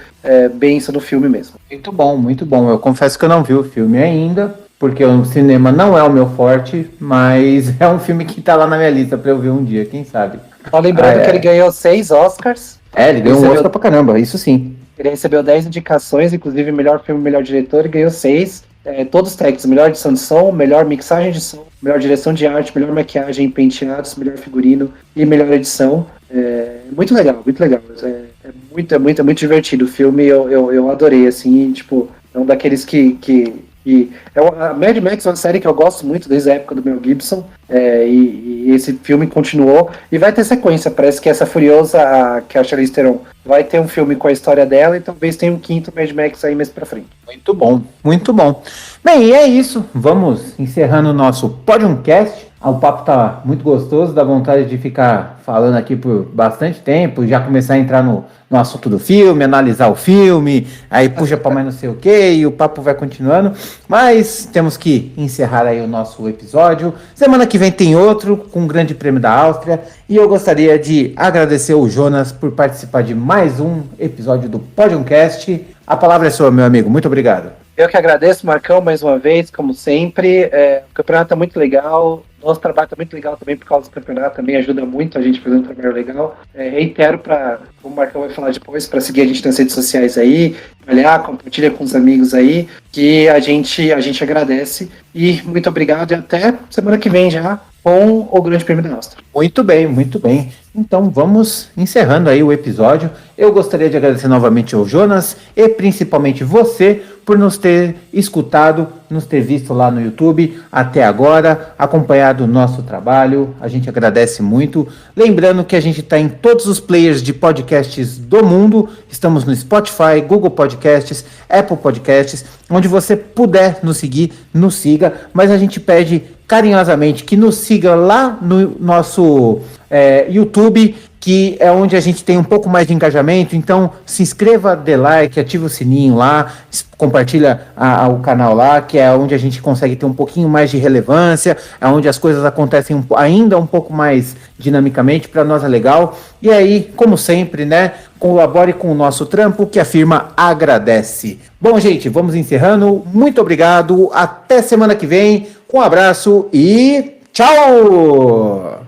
bem isso no filme mesmo.
Muito bom, muito bom. Eu confesso que eu não vi o filme ainda, porque o cinema não é o meu forte, mas é um filme que tá lá na minha lista pra eu ver um dia, quem sabe.
Só lembrando que ele ganhou 6 Oscars.
Ele ganhou um Oscar pra caramba, isso sim.
Ele recebeu 10 indicações, inclusive melhor filme, melhor diretor, e ganhou 6. Todos os técnicos, melhor edição de som, melhor mixagem de som, melhor direção de arte, melhor maquiagem e penteados, melhor figurino e melhor edição. Muito legal, muito legal. É muito divertido o filme, eu adorei, assim, tipo, é um daqueles a Mad Max é uma série que eu gosto muito desde a época do Mel Gibson, e esse filme continuou e vai ter sequência. Parece que essa Furiosa, que é a Charlize Theron, vai ter um filme com a história dela e talvez tenha um quinto Mad Max aí mais pra frente.
Muito bom, muito bom. Bem, e é isso. Vamos encerrando o nosso Podiumcast. O papo tá muito gostoso, dá vontade de ficar falando aqui por bastante tempo, já começar a entrar no assunto do filme, analisar o filme, aí puxa para mais não sei o que, e o papo vai continuando, mas temos que encerrar aí o nosso episódio. Semana que vem tem outro, com o Grande Prêmio da Áustria, e eu gostaria de agradecer o Jonas por participar de mais um episódio do Podiumcast. A palavra é sua, meu amigo, muito obrigado.
Eu que agradeço, Marcão, mais uma vez, como sempre. O campeonato tá muito legal. Nosso trabalho tá muito legal também por causa do campeonato, também ajuda muito a gente a fazer um trabalho legal. Reitero, como o Marcão vai falar depois, para seguir a gente nas redes sociais aí, olhar, compartilha com os amigos aí, que a gente agradece. E muito obrigado e até semana que vem já com o Grande Prêmio da Áustria.
Muito bem, muito bem. Então vamos encerrando aí o episódio. Eu gostaria de agradecer novamente ao Jonas e principalmente você por nos ter escutado, nos ter visto lá no YouTube até agora, acompanhado o nosso trabalho. A gente agradece muito. Lembrando que a gente está em todos os players de podcasts do mundo. Estamos no Spotify, Google Podcasts, Apple Podcasts. Onde você puder nos seguir, nos siga. Mas a gente pede carinhosamente que nos siga lá no nosso YouTube, que é onde a gente tem um pouco mais de engajamento. Então se inscreva, dê like, ative o sininho lá, compartilha o canal lá, que é onde a gente consegue ter um pouquinho mais de relevância, é onde as coisas acontecem ainda um pouco mais dinamicamente. Para nós é legal. E aí, como sempre, né, colabore com o nosso trampo, que a firma agradece. Bom, gente, vamos encerrando. Muito obrigado, até semana que vem, um abraço e tchau!